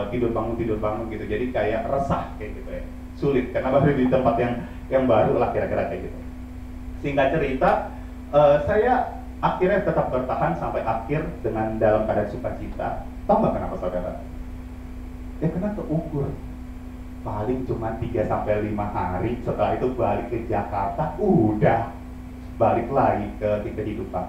tidur bangun gitu. Jadi kayak resah kayak gitu ya. Sulit karena baru di tempat yang baru lah kira-kira kayak gitu. Singkat cerita, saya akhirnya tetap bertahan sampai akhir dengan dalam keadaan sukacita. Tahu nggak kenapa saudara? Ya karena keukur. Paling cuma 3-5 hari, setelah itu balik ke Jakarta, udah balik lagi ke kehidupan.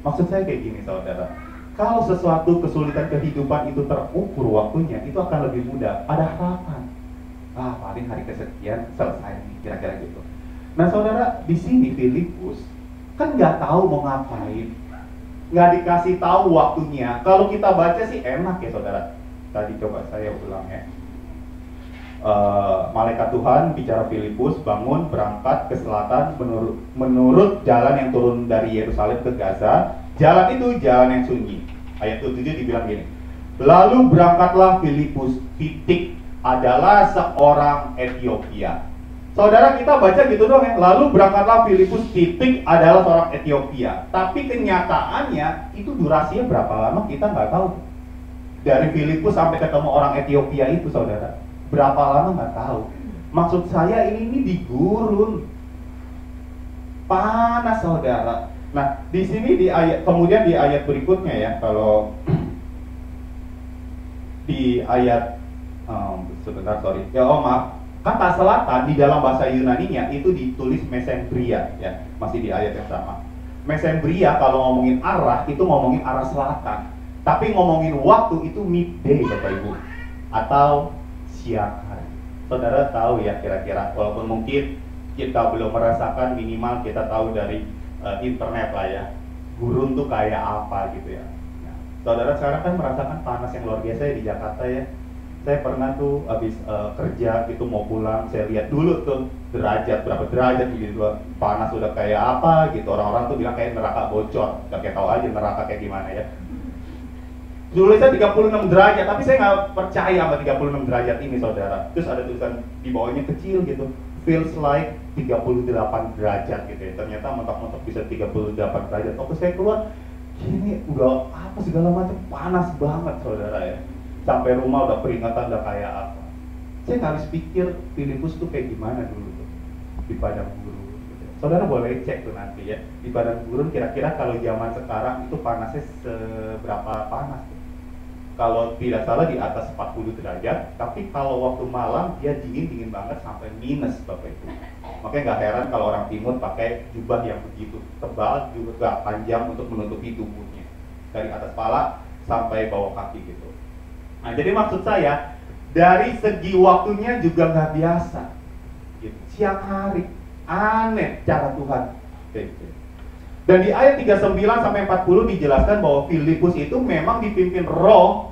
Maksud saya kayak gini saudara, kalau sesuatu kesulitan kehidupan itu terukur waktunya, itu akan lebih mudah, ada harapan. Paling hari kesekian selesai nih, kira-kira gitu. Nah saudara, di sini Filipus kan nggak tahu mau ngapain, nggak dikasih tahu waktunya. Kalau kita baca sih enak ya saudara. Tadi coba saya ulang ya. Malaikat Tuhan bicara Filipus, bangun berangkat ke selatan menurut jalan yang turun dari Yerusalem ke Gaza. Jalan itu jalan yang sunyi. Ayat 7 dibilang gini, lalu berangkatlah Filipus, titik adalah seorang Ethiopia. Saudara, kita baca gitu doang ya, lalu berangkatlah Filipus, titik adalah seorang Ethiopia. Tapi kenyataannya itu durasinya berapa lama kita nggak tahu. Dari Filipus sampai ketemu orang Ethiopia itu saudara, berapa lama nggak tahu. Maksud saya ini di gurun, panas saudara. Nah di sini di ayat, kemudian di ayat berikutnya ya, kalau di ayat maaf, kata selatan di dalam bahasa Yunaninya itu ditulis Mesembria ya, masih di ayat yang sama. Mesembria kalau ngomongin arah itu ngomongin arah selatan, tapi ngomongin waktu itu midday Bapak Ibu, atau siang hari. Saudara tahu ya kira-kira, walaupun mungkin kita belum merasakan, minimal kita tahu dari internet lah ya, gurun tuh kayak apa gitu ya. Nah, saudara sekarang kan merasakan panas yang luar biasa ya di Jakarta ya. Saya pernah tuh habis kerja gitu mau pulang, saya lihat dulu tuh derajat, berapa derajat gitu, panas udah kayak apa gitu. Orang-orang tuh bilang kayak neraka bocor, gak kayak tahu aja neraka kayak gimana ya. Tulisnya 36 derajat, tapi saya nggak percaya sama 36 derajat ini saudara. Terus ada tulisan di bawahnya kecil gitu, feels like 38 derajat gitu ya. Ternyata mentok-mentok bisa 38 derajat. Waktu saya keluar, ini udah apa segala macam, panas banget saudara ya. Sampai rumah udah peringatan udah kayak apa. Saya nggak habis pikir Filipus tuh kayak gimana dulu tuh di padang gurun. Gitu. Saudara boleh cek tuh nanti ya, di padang gurun kira-kira kalau zaman sekarang itu panasnya seberapa panas tuh. Kalau tidak salah di atas 40 derajat, tapi kalau waktu malam dia dingin banget sampai minus Bapak Ibu. Makanya nggak heran kalau orang timur pakai jubah yang begitu tebal juga panjang untuk menutupi tubuhnya dari atas kepala sampai bawah kaki gitu. Nah jadi maksud saya dari segi waktunya juga nggak biasa. Gitu. Siang hari, aneh cara Tuhan. Gitu. Dan di ayat 39 sampai 40 dijelaskan bahwa Filipus itu memang dipimpin Roh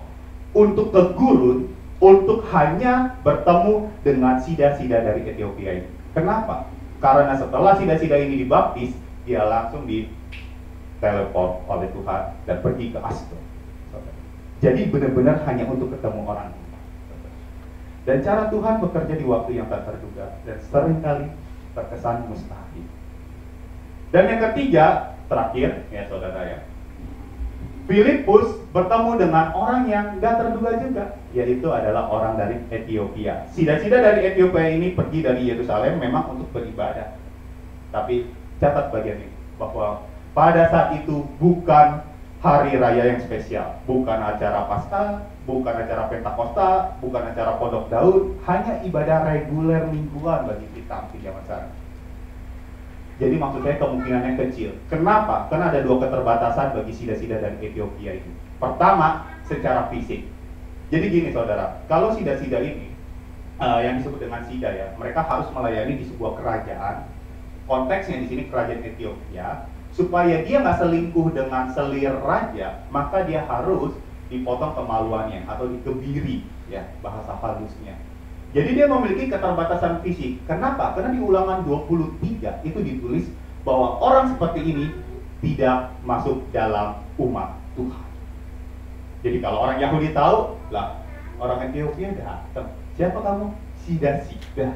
untuk ke gurun, untuk hanya bertemu dengan sida-sida dari Ethiopia ini. Kenapa? Karena setelah sida-sida ini dibaptis, dia langsung diteleport oleh Tuhan dan pergi ke Asdod. Jadi benar-benar hanya untuk ketemu orang. Dan cara Tuhan bekerja di waktu yang tak terduga dan seringkali terkesan mustahil. Dan yang ketiga, terakhir ya saudara ya, Filipus bertemu dengan orang yang gak terduga juga, yaitu adalah orang dari Ethiopia. Sida-sida dari Ethiopia ini pergi dari Yerusalem memang untuk beribadah. Tapi catat bagian ini, bahwa pada saat itu bukan hari raya yang spesial, bukan acara Paskah, bukan acara Pentakosta, bukan acara Pondok Daud, hanya ibadah reguler mingguan bagi kita di zaman sekarang. Jadi maksud saya kemungkinannya kecil. Kenapa? Karena ada dua keterbatasan bagi sida-sida dari Ethiopia ini. Pertama, secara fisik. Jadi gini saudara, kalau sida-sida ini yang disebut dengan sida ya, mereka harus melayani di sebuah kerajaan. Konteksnya di sini kerajaan Ethiopia. Supaya dia nggak selingkuh dengan selir raja, maka dia harus dipotong kemaluannya atau dikebiri, ya bahasa halusnya. Jadi dia memiliki keterbatasan fisik. Kenapa? Karena di Ulangan 23 itu ditulis bahwa orang seperti ini tidak masuk dalam umat Tuhan. Jadi kalau orang Yahudi tahu, lah orang Ethiopia datang. Siapa kamu? Sida-sida.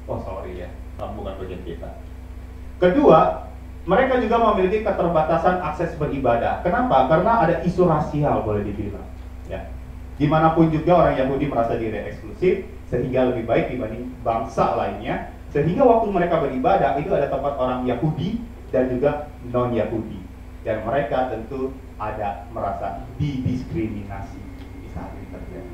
Oh sorry ya, kamu bukan bagian kita. Kedua, Mereka juga memiliki keterbatasan akses beribadah. Kenapa? Karena ada isu rasial, boleh dibilang. Ya. Dimanapun juga orang Yahudi merasa diri eksklusif, sehingga lebih baik dibanding bangsa lainnya. Sehingga waktu mereka beribadah, itu ada tempat orang Yahudi dan juga non-Yahudi. Dan mereka tentu ada merasa didiskriminasi di saat ini terjadi.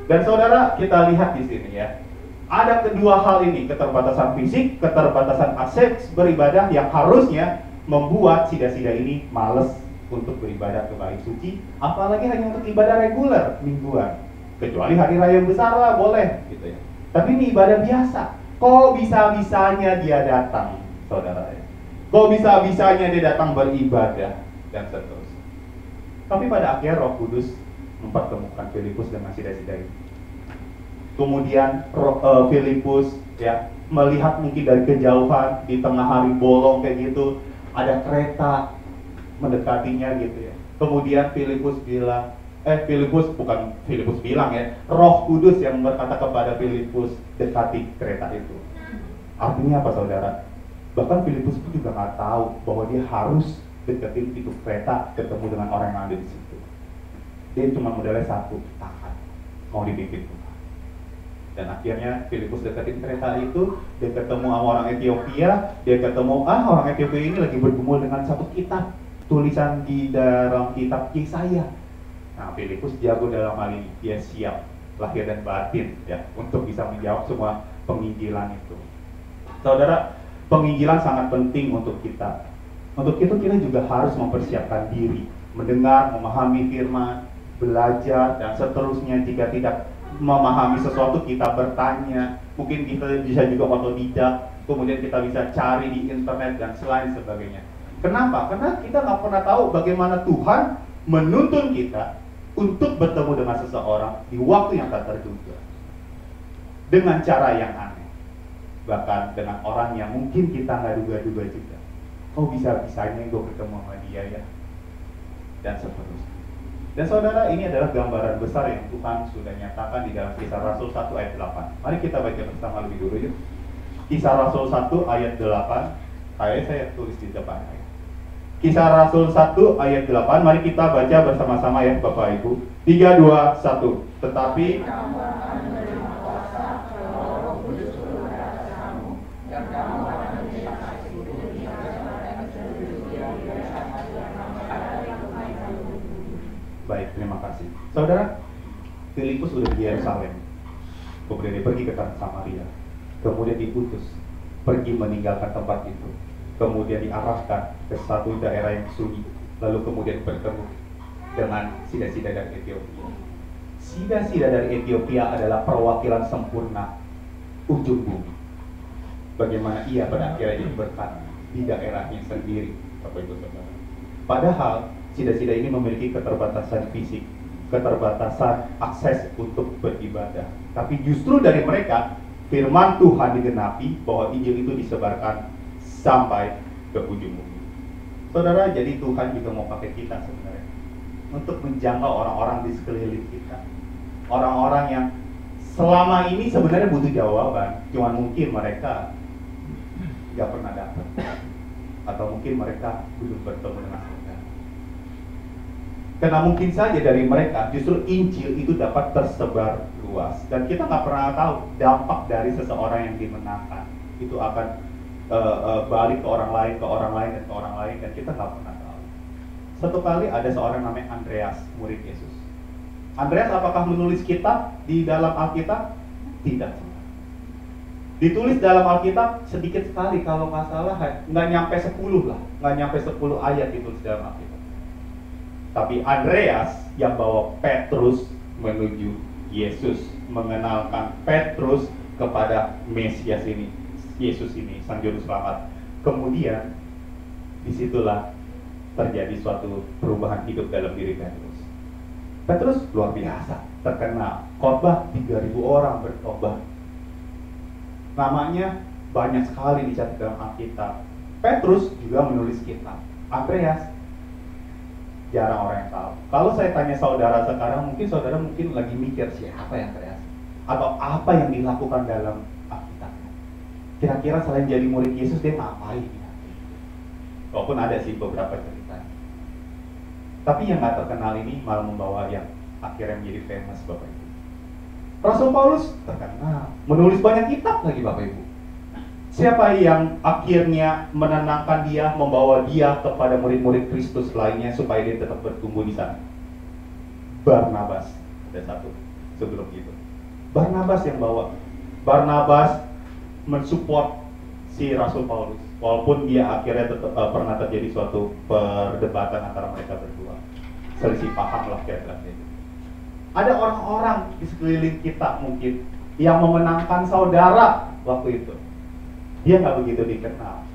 Dan saudara, kita lihat di sini ya. Ada kedua hal ini, keterbatasan fisik, keterbatasan akses beribadah yang harusnya membuat sida-sida ini males untuk beribadah ke bait suci, apalagi hanya untuk ibadah reguler mingguan. Kecuali hari raya besar lah boleh gitu ya. Tapi ini ibadah biasa. Kok bisa-bisanya dia datang, saudara ya? Kok bisa-bisanya dia datang beribadah dan seterusnya. Tapi pada akhirnya Roh Kudus mempertemukan Filipus dengan sida-sida ini. Kemudian Filipus ya melihat mungkin dari kejauhan di tengah hari bolong kayak gitu ada kereta mendekatinya gitu ya. Kemudian Filipus bilang, Filipus bilang ya, Roh Kudus yang berkata kepada Filipus dekati kereta itu. Artinya apa saudara? Bahkan Filipus pun juga nggak tahu bahwa dia harus deketin itu kereta ketemu dengan orang yang ada di situ. Dia cuma modalnya satu, tahan, mau dipimpin. Dan akhirnya Filipus deketin kereta itu, dia ketemu sama orang Ethiopia, dia ketemu orang Ethiopia ini lagi bergumul dengan satu kitab, tulisan di dalam kitab Yesaya. Nah, Filipus jago dalam hal ini, dia siap lahir dan batin ya untuk bisa menjawab semua penginjilan itu. Saudara, penginjilan sangat penting untuk kita. Untuk itu kita juga harus mempersiapkan diri, mendengar, memahami firman, belajar dan seterusnya. Jika tidak memahami sesuatu kita bertanya, mungkin kita bisa juga otodidak, kemudian kita bisa cari di internet dan selain sebagainya. Kenapa? Karena kita nggak pernah tahu bagaimana Tuhan menuntun kita untuk bertemu dengan seseorang di waktu yang tak terduga dengan cara yang aneh, bahkan dengan orang yang mungkin kita nggak duga-duga juga. Oh bisa-bisanya gue ketemu sama dia ya, dan seterusnya. Dan saudara, ini adalah gambaran besar yang Tuhan sudah nyatakan di dalam Kisah Rasul 1 ayat 8. Mari kita baca bersama lebih dulu yuk. Kisah Rasul 1 ayat 8. Saya tulis di depan. Kisah Rasul 1 ayat 8. Mari kita baca bersama-sama ya Bapak Ibu. 3, 2, 1. Tetapi kamu akan menerima kuasa kalau Roh Kudus turun ke atas kamu, dan kamu akan menjadi saksiku di Yerusalem dan seluruh Yudea dan Samaria. Baik, terima kasih. Saudara, Filipus sudah di Yerusalem. Kemudian dia pergi ke tanah Samaria. Kemudian diutus pergi meninggalkan tempat itu. Kemudian diarahkan ke satu daerah yang sunyi. Lalu kemudian bertemu dengan sida-sida dari Ethiopia. Sida-sida dari Ethiopia adalah perwakilan sempurna ujung bumi. Bagaimana ia pada akhirnya jadi berkat di daerahnya sendiri, Bapak Ibu Saudara. Padahal sida-sida ini memiliki keterbatasan fisik, keterbatasan akses untuk beribadah. Tapi justru dari mereka, firman Tuhan digenapi bahwa Injil itu disebarkan sampai ke ujung bumi. Saudara, jadi Tuhan juga mau pakai kita sebenarnya untuk menjangkau orang-orang di sekeliling kita. Orang-orang yang selama ini sebenarnya butuh jawaban, cuman mungkin mereka gak pernah dapat, atau mungkin mereka belum bertemu dengan saudara. Karena mungkin saja dari mereka justru Injil itu dapat tersebar luas, dan kita nggak pernah tahu dampak dari seseorang yang dimenangkan itu akan balik ke orang lain, ke orang lain, dan ke orang lain, dan kita nggak pernah tahu. Satu kali ada seorang namanya Andreas, murid Yesus. Andreas apakah menulis kitab di dalam Alkitab? Tidak. Ditulis dalam Alkitab sedikit sekali, kalau nggak salah nggak nyampe 10 lah, nggak nyampe 10 ayat ditulis dalam Alkitab. Tapi Andreas yang bawa Petrus menuju Yesus, mengenalkan Petrus kepada Mesias ini, Yesus ini, Sang Juru Selamat. Kemudian disitulah terjadi suatu perubahan hidup dalam diri Petrus. Petrus luar biasa, terkenal, khotbah 3.000 orang bertobat. Namanya banyak sekali dicatat dalam Alkitab. Petrus juga menulis kitab. Andreas jarang orang yang tahu. Kalau saya tanya saudara sekarang, mungkin saudara lagi mikir siapa yang Andreas, atau apa yang dilakukan dalam Alkitab. Kira-kira selain jadi murid Yesus dia ngapain ya? Walaupun ada sih beberapa cerita. Tapi yang nggak terkenal ini malah membawa yang akhirnya menjadi famous, Bapak Ibu. Rasul Paulus terkenal, menulis banyak kitab lagi, Bapak Ibu. Siapa yang akhirnya menenangkan dia, membawa dia kepada murid-murid Kristus lainnya supaya dia tetap bertumbuh di sana? Barnabas. Ada satu sebelum itu. Barnabas yang bawa. Barnabas mensupport si Rasul Paulus, walaupun dia akhirnya tetap, pernah terjadi suatu perdebatan antara mereka berdua, selisih paham lah kira-kira itu. Ada orang-orang di sekeliling kita mungkin yang memenangkan saudara waktu itu. Dia nggak begitu dikenal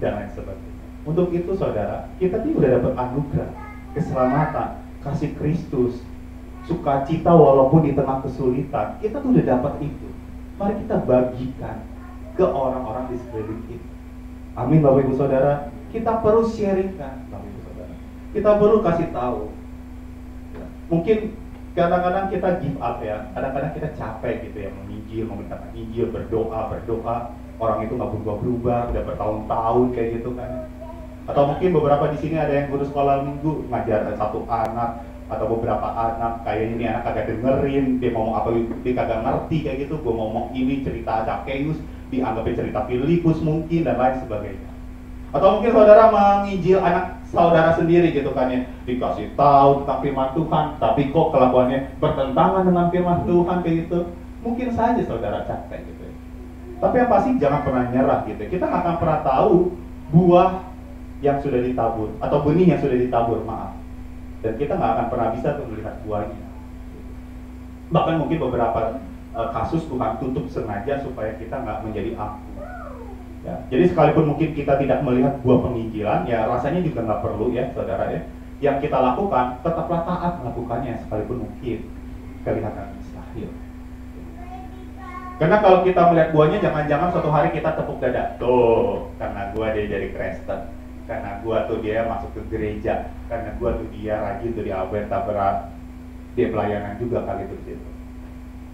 dan lain sebagainya. Untuk itu saudara, kita tuh udah dapat anugerah, keselamatan, kasih Kristus, sukacita walaupun di tengah kesulitan. Kita tuh udah dapat itu. Mari kita bagikan ke orang-orang di sekeliling kita. Amin, Bapak Ibu Saudara. Kita perlu sharingkan, Bapak Ibu Saudara. Kita perlu kasih tahu. Mungkin kadang-kadang kita give up ya. Kadang-kadang kita capek gitu ya, menginjil, memberitakan Injil, berdoa. Orang itu nggak berubah-berubah, udah bertahun-tahun kayak gitu kan. Atau mungkin beberapa di sini ada yang guru sekolah minggu ngajar satu anak atau beberapa anak, kayaknya ini anak kagak dengerin, dia ngomong apa dia kagak ngerti kayak gitu. Gue ngomong ini cerita Zacchaeus, dianggapnya cerita Filipus mungkin dan lain sebagainya. Atau mungkin saudara menginjil anak saudara sendiri gitu kan ya, dikasih tahu tentang firman Tuhan, tapi kok kelakuannya bertentangan dengan firman Tuhan kayak gitu. Mungkin saja saudara capek gitu. Tapi yang pasti jangan pernah nyerah gitu. Kita nggak akan pernah tahu buah yang sudah ditabur atau benih yang sudah ditabur, maaf. Dan kita nggak akan pernah bisa tuh melihat buahnya. Bahkan mungkin beberapa kasus Tuhan tutup sengaja supaya kita nggak menjadi angkuh. Ya, jadi sekalipun mungkin kita tidak melihat buah penginjilan, ya rasanya juga nggak perlu ya, saudara ya. Yang kita lakukan tetaplah taat melakukannya sekalipun mungkin kelihatan mustahil. Karena kalau kita melihat buahnya, jangan-jangan suatu hari kita tepuk dada. Tuh, karena gua dia jadi Kristen, karena gua tuh dia masuk ke gereja, karena gua tuh dia rajin tuh di Alberta berat, dia pelayanan juga kali itu gitu.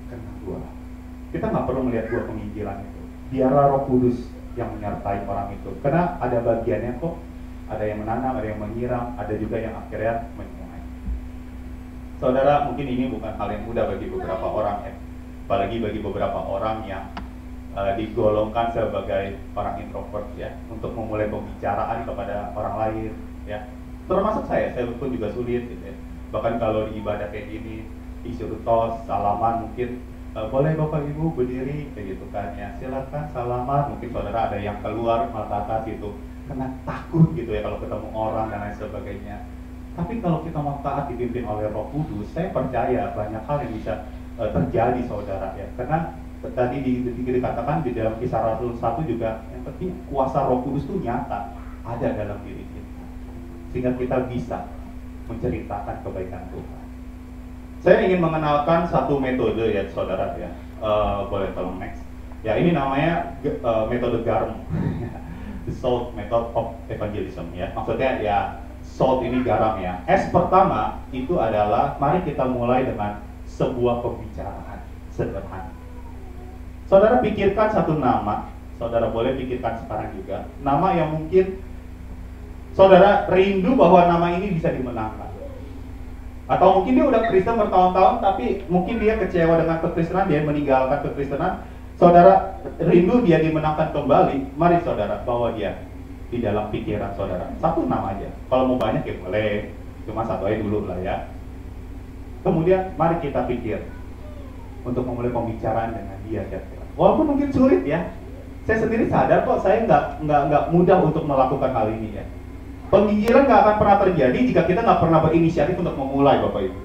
Karena gua. Kita nggak perlu melihat buah penginjilan itu. Biarlah Roh Kudus yang menyertai orang itu. Karena ada bagiannya kok. Ada yang menanam, ada yang menyiram, ada juga yang akhirnya menuai. Saudara, mungkin ini bukan hal yang mudah bagi beberapa orang ya. Apalagi bagi beberapa orang yang digolongkan sebagai orang introvert ya, untuk memulai pembicaraan kepada orang lain ya. Termasuk saya pun juga sulit gitu ya. Bahkan kalau di ibadah kayak gini disuruh tos, salaman mungkin boleh Bapak Ibu berdiri kayak gitu kan ya. Silakan salaman, mungkin saudara ada yang keluar mata atas itu karena takut gitu ya kalau ketemu orang dan lain sebagainya. Tapi kalau kita mau taat dipimpin oleh Roh Kudus, saya percaya banyak hal yang bisa terjadi saudara ya. Karena tadi dikatakan di dalam Kisah Rasul 1 juga, yang penting kuasa Roh Kudus itu nyata ada dalam diri kita, sehingga kita bisa menceritakan kebaikan Tuhan. Saya ingin mengenalkan satu metode ya saudara ya. Boleh tolong next ya. Ini namanya metode garam. The salt method of evangelism ya. Maksudnya ya, salt ini garam ya. S pertama itu adalah mari kita mulai dengan sebuah pembicaraan sederhana. Saudara pikirkan satu nama, saudara boleh pikirkan sekarang juga, nama yang mungkin saudara rindu bahwa nama ini bisa dimenangkan. Atau mungkin dia udah Kristen bertahun-tahun, tapi mungkin dia kecewa dengan kekristenan, dia meninggalkan kekristenan. Saudara rindu dia dimenangkan kembali. Mari saudara bawa dia di dalam pikiran saudara. Satu nama aja. Kalau mau banyak ya boleh, cuma satu aja dulu lah ya. Kemudian mari kita pikir untuk memulai pembicaraan dengan dia kira-kira. Walaupun mungkin sulit ya. Saya sendiri sadar kok saya nggak mudah untuk melakukan hal ini ya. Penginjilan nggak akan pernah terjadi jika kita nggak pernah berinisiatif untuk memulai, Bapak Ibu.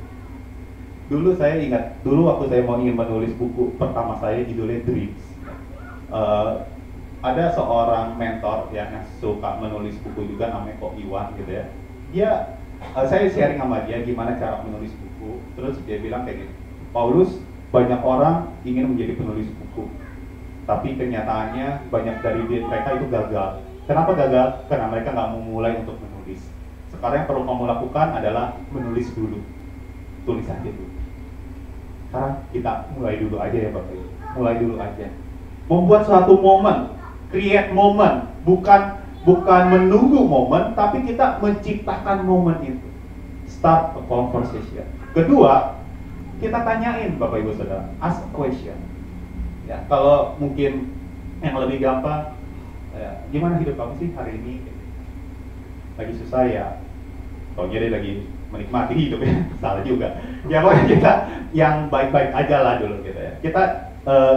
Dulu saya ingat, dulu waktu saya ingin menulis buku pertama saya judulnya Dreams. Ada seorang mentor yang suka menulis buku juga, namanya Ko Iwan gitu ya. Saya sharing sama dia gimana cara menulis buku. Terus dia bilang kayak gini, Paulus, banyak orang ingin menjadi penulis buku, tapi kenyataannya banyak dari mereka itu gagal. Kenapa gagal? Karena mereka nggak mau mulai untuk menulis. Sekarang yang perlu kamu lakukan adalah menulis dulu. Tulis aja dulu. Sekarang kita mulai dulu aja ya Bapak Ibu. Mulai dulu aja. Membuat suatu momen, create moment, bukan bukan menunggu momen, tapi kita menciptakan momen itu. Start a conversation. Kedua, kita tanyain Bapak Ibu Saudara, ask a question. Ya, kalau mungkin yang lebih gampang, gimana hidup kamu sih hari ini? Lagi susah ya? Taunya dia lagi menikmati hidup ya, salah juga. Ya pokoknya kita yang baik-baik aja lah dulu gitu ya. Kita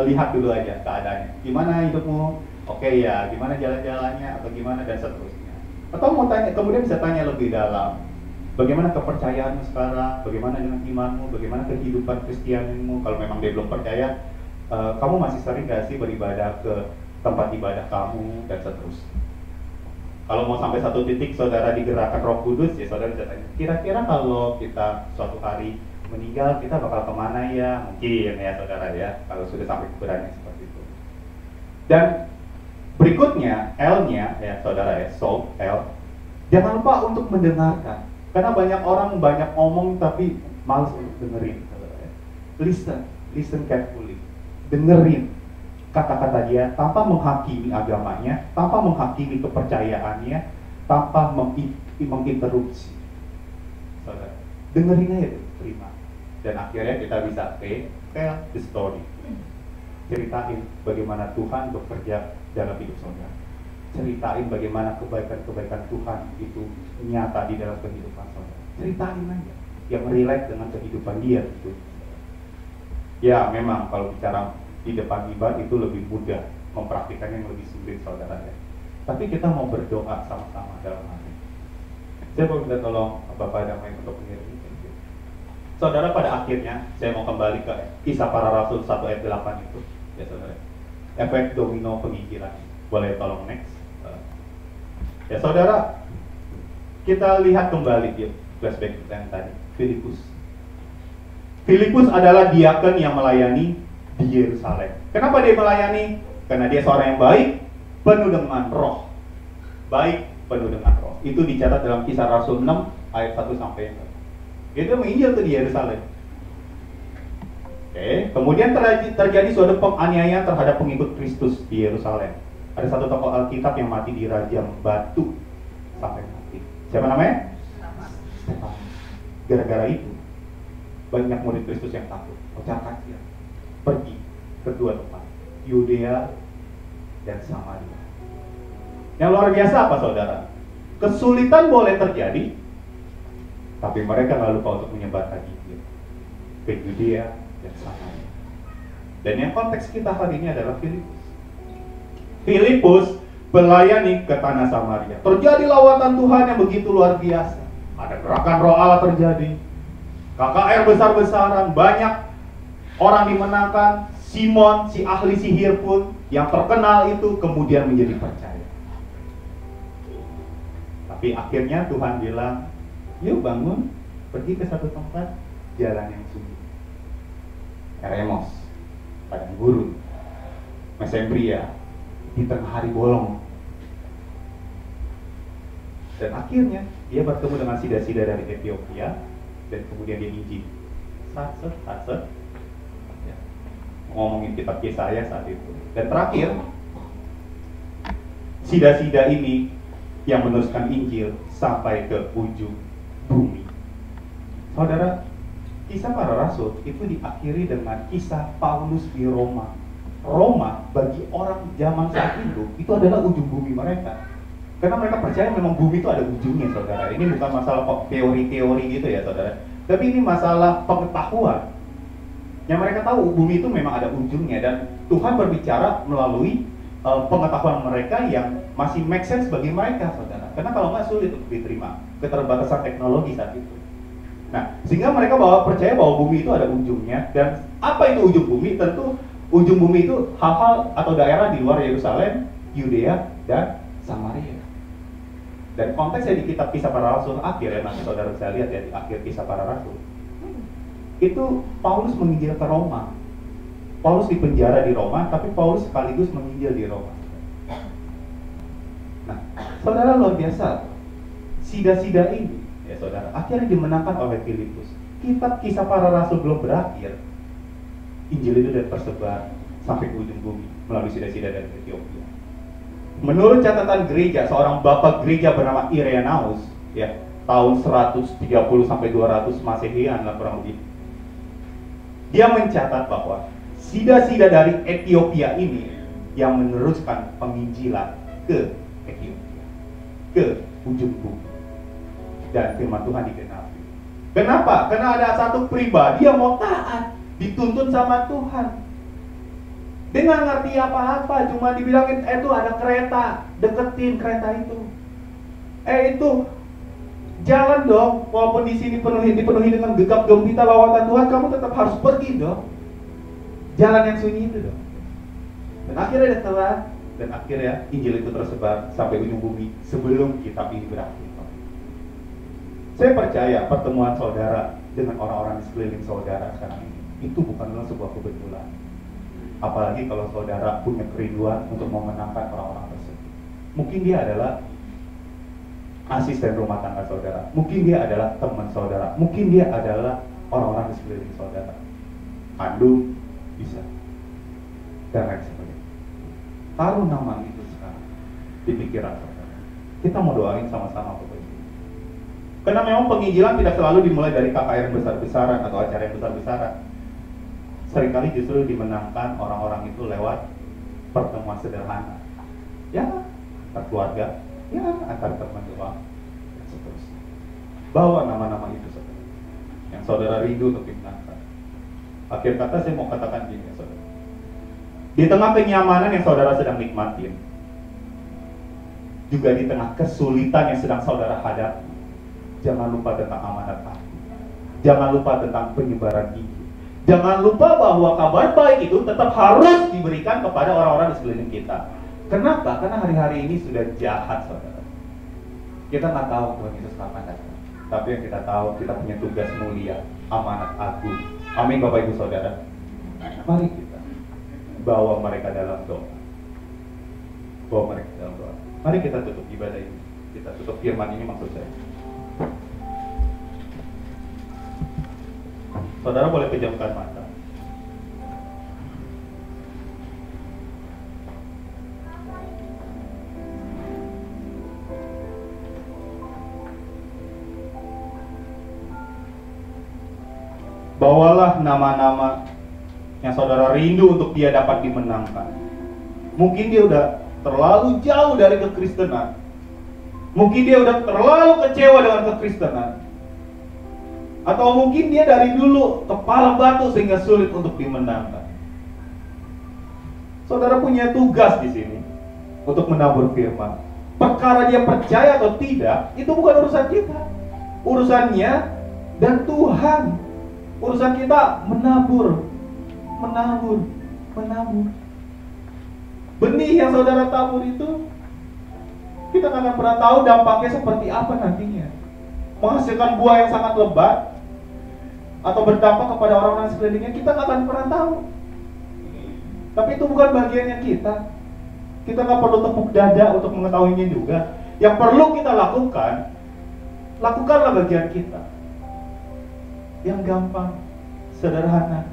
lihat dulu aja keadaannya. Gimana hidupmu? Oke ya, gimana jalan-jalannya atau gimana dan seterusnya. Atau mau tanya, kemudian bisa tanya lebih dalam. Bagaimana kepercayaanmu sekarang? Bagaimana dengan imanmu? Bagaimana kehidupan Kristianimu? Kalau memang dia belum percaya, kamu masih sering gak sih beribadah ke tempat ibadah kamu dan seterusnya. Kalau mau sampai satu titik saudara digerakkan Roh Kudus, ya saudara bisa tanya, kira-kira kalau kita suatu hari meninggal, kita bakal kemana ya? Mungkin ya saudara ya, kalau sudah sampai keberanian seperti itu. Dan berikutnya, L-nya, ya saudara ya, soul, L, jangan lupa untuk mendengarkan. Karena banyak orang banyak ngomong tapi malas untuk dengerin, saudara ya. Listen carefully, dengerin kata-kata dia tanpa menghakimi agamanya, tanpa menghakimi kepercayaannya, tanpa menginterupsi. Saudara, dengerin aja, terima. Dan akhirnya kita bisa tell the story. Ceritain bagaimana Tuhan bekerja dalam hidup saudara. Ceritain bagaimana kebaikan-kebaikan Tuhan itu nyata di dalam kehidupan saudara. Ceritain aja yang relate dengan kehidupan dia gitu. Ya memang kalau bicara di depan ibadah itu lebih mudah, mempraktikannya yang lebih sulit saudara ya. Tapi kita mau berdoa sama-sama dalam hati. Saya mau minta tolong Bapak Damai untuk mengirim. Saudara, pada akhirnya saya mau kembali ke Kisah Para Rasul 1 ayat 8 itu ya saudara. Efek domino penginjilan. Boleh tolong next. Ya saudara, kita lihat kembali ya, flashback kita yang tadi. Filipus adalah diakon yang melayani di Yerusalem. Kenapa dia melayani? Karena dia seorang yang baik, penuh dengan roh. Baik, penuh dengan roh. Itu dicatat dalam Kisah Rasul 6 ayat 1 sampai 4. Dia menginjil tuh di Yerusalem. Oke, kemudian terjadi suatu penganiayaan terhadap pengikut Kristus di Yerusalem. Ada satu tokoh Alkitab yang mati dirajam batu sampai mati. Siapa namanya? Stefanus. Gara-gara itu banyak murid Kristus yang takut, pecah kacir, pergi ke dua tempat, Yudea dan Samaria. Yang luar biasa apa saudara? Kesulitan boleh terjadi, tapi mereka nggak lupa untuk menyebarkan Injil ke Yudea dan Samaria. Dan yang konteks kita hari ini adalah Filipus. Filipus melayani ke tanah Samaria. Terjadi lawatan Tuhan yang begitu luar biasa. Ada gerakan roh Allah terjadi. KKR besar-besaran, banyak orang dimenangkan. Simon, si ahli sihir pun yang terkenal itu kemudian menjadi percaya. Tapi akhirnya Tuhan bilang, yuk bangun, pergi ke satu tempat, jalan yang sunyi. Eremos, padang gurun, Mesembria, di tengah hari bolong. Dan akhirnya dia bertemu dengan sida-sida dari Ethiopia, dan kemudian dia injil. Satset, ya. Ngomongin kitab Yesaya saat itu. Dan terakhir, sida-sida ini yang meneruskan Injil sampai ke ujung bumi. Saudara, Kisah Para Rasul itu diakhiri dengan kisah Paulus di Roma. Roma bagi orang zaman saat itu adalah ujung bumi mereka. Karena mereka percaya memang bumi itu ada ujungnya, saudara. Ini bukan masalah teori-teori gitu ya, saudara. Tapi ini masalah pengetahuan. Yang mereka tahu bumi itu memang ada ujungnya, dan Tuhan berbicara melalui pengetahuan mereka yang masih make sense bagi mereka, saudara. Karena kalau nggak sulit untuk diterima keterbatasan teknologi saat itu. Nah, sehingga mereka percaya bahwa bumi itu ada ujungnya. Dan apa itu ujung bumi? Tentu ujung bumi itu hal-hal atau daerah di luar Yerusalem, Yudea, dan Samaria. Dan konteksnya di kitab Kisah Para Rasul akhir ya, nanti saudara bisa lihat ya di akhir Kisah Para Rasul. Itu Paulus menginjil ke Roma. Paulus dipenjara di Roma, tapi Paulus sekaligus menginjil di Roma. Nah, saudara, luar biasa. Sida-sida ini, ya saudara, akhirnya dimenangkan oleh Filipus. Kitab Kisah Para Rasul belum berakhir, Injil itu sudah tersebar sampai ke ujung bumi melalui sida-sida dari Ethiopia. Menurut catatan gereja, seorang bapak gereja bernama Irenaeus, ya, tahun 130 sampai 200 Masehian lah kurang lebih. Dia mencatat bahwa sida-sida dari Ethiopia ini yang meneruskan penginjilan ke Ethiopia, ke ujung bumi. Dan firman Tuhan digenapi. Kenapa? Karena ada satu pribadi yang mau taat, dituntun sama Tuhan. Dia nggak ngerti apa-apa, cuma dibilangin, itu ada kereta, deketin kereta itu. Itu jalan dong, walaupun di sini dipenuhi dengan gegap gempita lawatan Tuhan, kamu tetap harus pergi dong. Jalan yang sunyi itu dong. Dan akhirnya dia telah, dan akhirnya Injil itu tersebar sampai ujung bumi sebelum kitab ini berakhir. Saya percaya pertemuan saudara dengan orang-orang di sekeliling saudara sekarang ini, itu bukanlah sebuah kebetulan. Apalagi kalau saudara punya kerinduan untuk memenangkan orang-orang tersebut. Mungkin dia adalah asisten rumah tangga saudara, mungkin dia adalah teman saudara, mungkin dia adalah orang-orang di sekeliling saudara, kandung bisa, dan lain sebagainya. Taruh nama itu sekarang di pikiran saudara. Kita mau doain sama-sama Bapak Ibu. Karena memang penginjilan tidak selalu dimulai dari KKR yang besar-besaran atau acara yang besar-besaran. Seringkali justru dimenangkan orang-orang itu lewat pertemuan sederhana, ya, antar keluarga, ya, antar teman doa, dan seterusnya. Bawa nama-nama itu saudara, yang saudara rindu untuk dimenangkan. Akhir kata saya mau katakan gini ya saudara, di tengah kenyamanan yang saudara sedang nikmatin, juga di tengah kesulitan yang sedang saudara hadapi, jangan lupa tentang amanat aku, jangan lupa tentang penyebaran Injil. Jangan lupa bahwa kabar baik itu tetap harus diberikan kepada orang-orang di sekeliling kita. Kenapa? Karena hari-hari ini sudah jahat, saudara. Kita nggak tahu Tuhan Yesus kapan datang. Tapi yang kita tahu, kita punya tugas mulia, amanat agung. Amin, Bapak Ibu Saudara. Mari kita bawa mereka dalam doa. Bawa mereka dalam doa. Mari kita tutup ibadah ini. Kita tutup firman ini maksud saya. Saudara boleh pejamkan mata. Bawalah nama-nama yang saudara rindu untuk dia dapat dimenangkan. Mungkin dia udah terlalu jauh dari kekristenan. Mungkin dia udah terlalu kecewa dengan kekristenan. Atau mungkin dia dari dulu kepala batu sehingga sulit untuk dimenangkan. Saudara punya tugas di sini untuk menabur firman. Perkara dia percaya atau tidak, itu bukan urusan kita. Urusannya dan Tuhan. Urusan kita menabur. Benih yang saudara tabur itu, kita nggak akan pernah tahu dampaknya seperti apa nantinya. Menghasilkan buah yang sangat lebat atau berdampak kepada orang-orang sekelilingnya, kita nggak akan pernah tahu. Tapi itu bukan bagiannya kita. Kita nggak perlu tepuk dada untuk mengetahuinya juga. Yang perlu kita lakukan, lakukanlah bagian kita. Yang gampang, sederhana,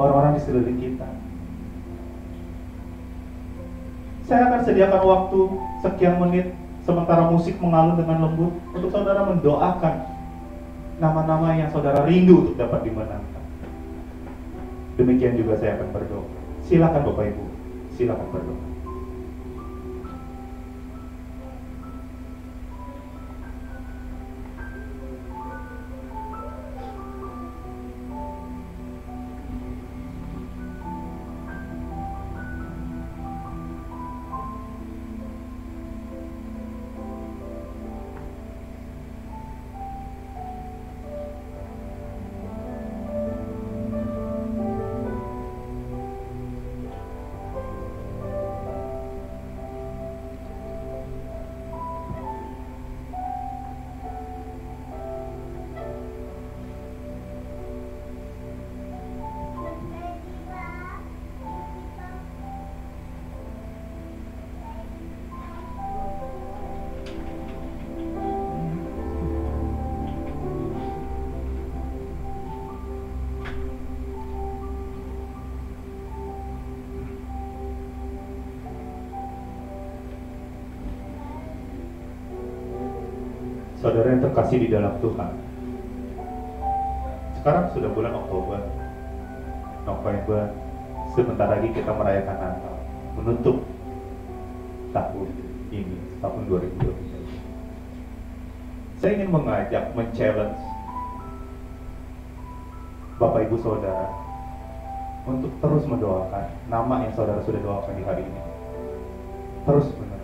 orang-orang di sekeliling kita. Saya akan sediakan waktu sekian menit sementara musik mengalun dengan lembut untuk saudara mendoakan nama-nama yang saudara rindu untuk dapat dimenangkan. Demikian juga saya akan berdoa. Silakan Bapak Ibu, silakan berdoa. Saudara yang terkasih di dalam Tuhan, sekarang sudah bulan Oktober, November, sebentar lagi kita merayakan Natal, menutup tahun ini, tahun 2023. Saya ingin mengajak, men-challenge Bapak Ibu Saudara untuk terus mendoakan nama yang saudara sudah doakan di hari ini. Terus menerus.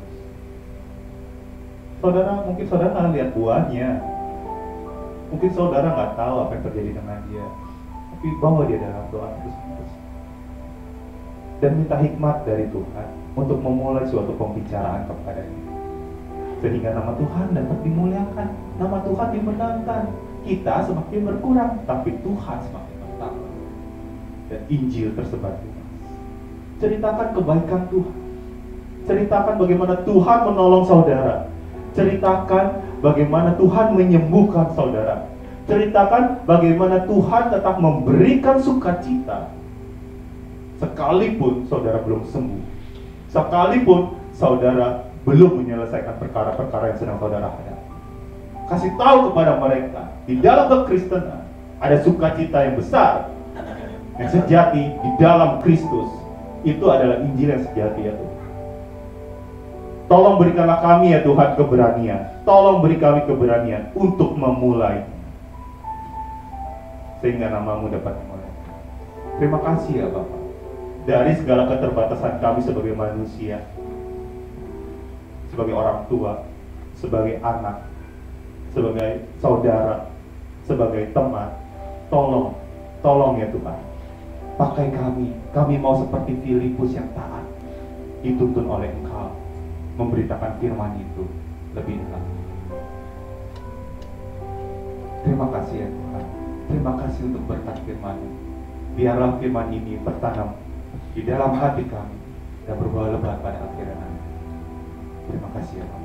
Mungkin saudara nggak lihat buahnya. Mungkin saudara nggak tahu apa yang terjadi dengan dia. Tapi bawa dia dalam doa terus-menerus. Dan minta hikmat dari Tuhan untuk memulai suatu pembicaraan kepadanya. Sehingga nama Tuhan dapat dimuliakan, nama Tuhan dimenangkan. Kita semakin berkurang, tapi Tuhan semakin bertambah. Dan Injil tersebar luas. Ceritakan kebaikan Tuhan. Ceritakan bagaimana Tuhan menolong saudara. Ceritakan bagaimana Tuhan menyembuhkan saudara. Ceritakan bagaimana Tuhan tetap memberikan sukacita. Sekalipun saudara belum sembuh. Sekalipun saudara belum menyelesaikan perkara-perkara yang sedang saudara hadapi. Kasih tahu kepada mereka, di dalam kekristenan ada sukacita yang besar, yang sejati di dalam Kristus. Itu adalah Injil yang sejati ya Tuhan. Tolong berikanlah kami ya Tuhan keberanian. Tolong beri kami keberanian untuk memulai, sehingga namamu dapat dimulai. Terima kasih ya Bapak. Dari segala keterbatasan kami sebagai manusia, sebagai orang tua, sebagai anak, sebagai saudara, sebagai teman, tolong ya Tuhan. Pakai kami mau seperti Filipus yang taat, dituntun oleh Engkau, memberitakan firman itu lebih dalam. Terima kasih ya Tuhan. Terima kasih untuk berkat firman. Biarlah firman ini bertanam di dalam hati kami dan berbuah lebat pada akhirnya nanti. Terima kasih ya Tuhan.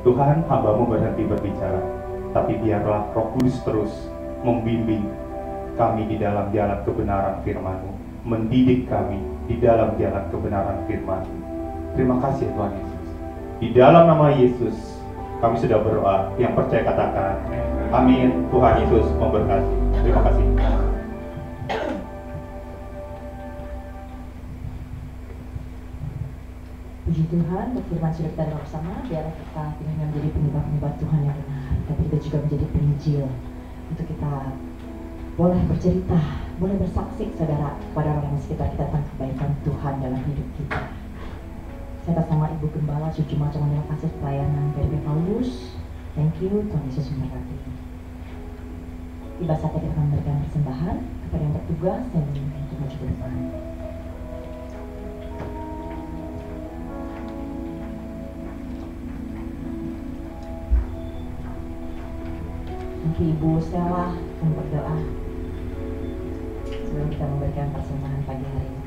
Tuhan, hamba-Mu berhenti berbicara, tapi biarlah Roh Kudus terus membimbing kami di dalam jalan kebenaran firman-Mu, mendidik kami di dalam jalan kebenaran firman-Mu. Terima kasih Tuhan Yesus. Di dalam nama Yesus kami sudah berdoa. Yang percaya katakan amin. Tuhan Yesus memberkati. Terima kasih. Puji Tuhan, untuk firman sudah kita dengar bersama. Biarlah kita tidak menjadi penyembah-penyembah Tuhan yang benar, tapi kita juga menjadi penginjil. Untuk kita boleh bercerita, boleh bersaksi saudara kepada orang yang sekitar kita tentang kebaikan Tuhan dalam hidup kita. Saya atas nama Ibu Gembala Suci Macam terima kasih pelayanan PRP Paulus. Thank you, Tuhan Yesus memberkati. Tiba saatnya kita akan memberikan persembahan kepada yang bertugas dan untuk maju ke depan. Nanti Ibu Stella akan berdoa sebelum kita memberikan persembahan pagi hari ini.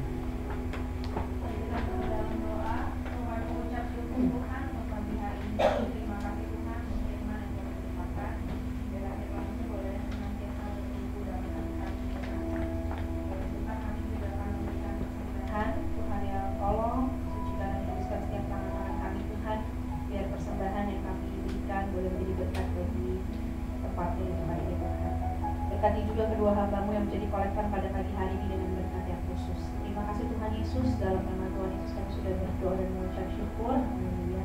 Berkati juga kedua hamba-Mu yang menjadi kolektor pada pagi hari ini dengan berkat yang khusus. Terima kasih Tuhan Yesus, dalam nama Tuhan Yesus kami sudah berdoa dan mengucap syukur. Haleluya.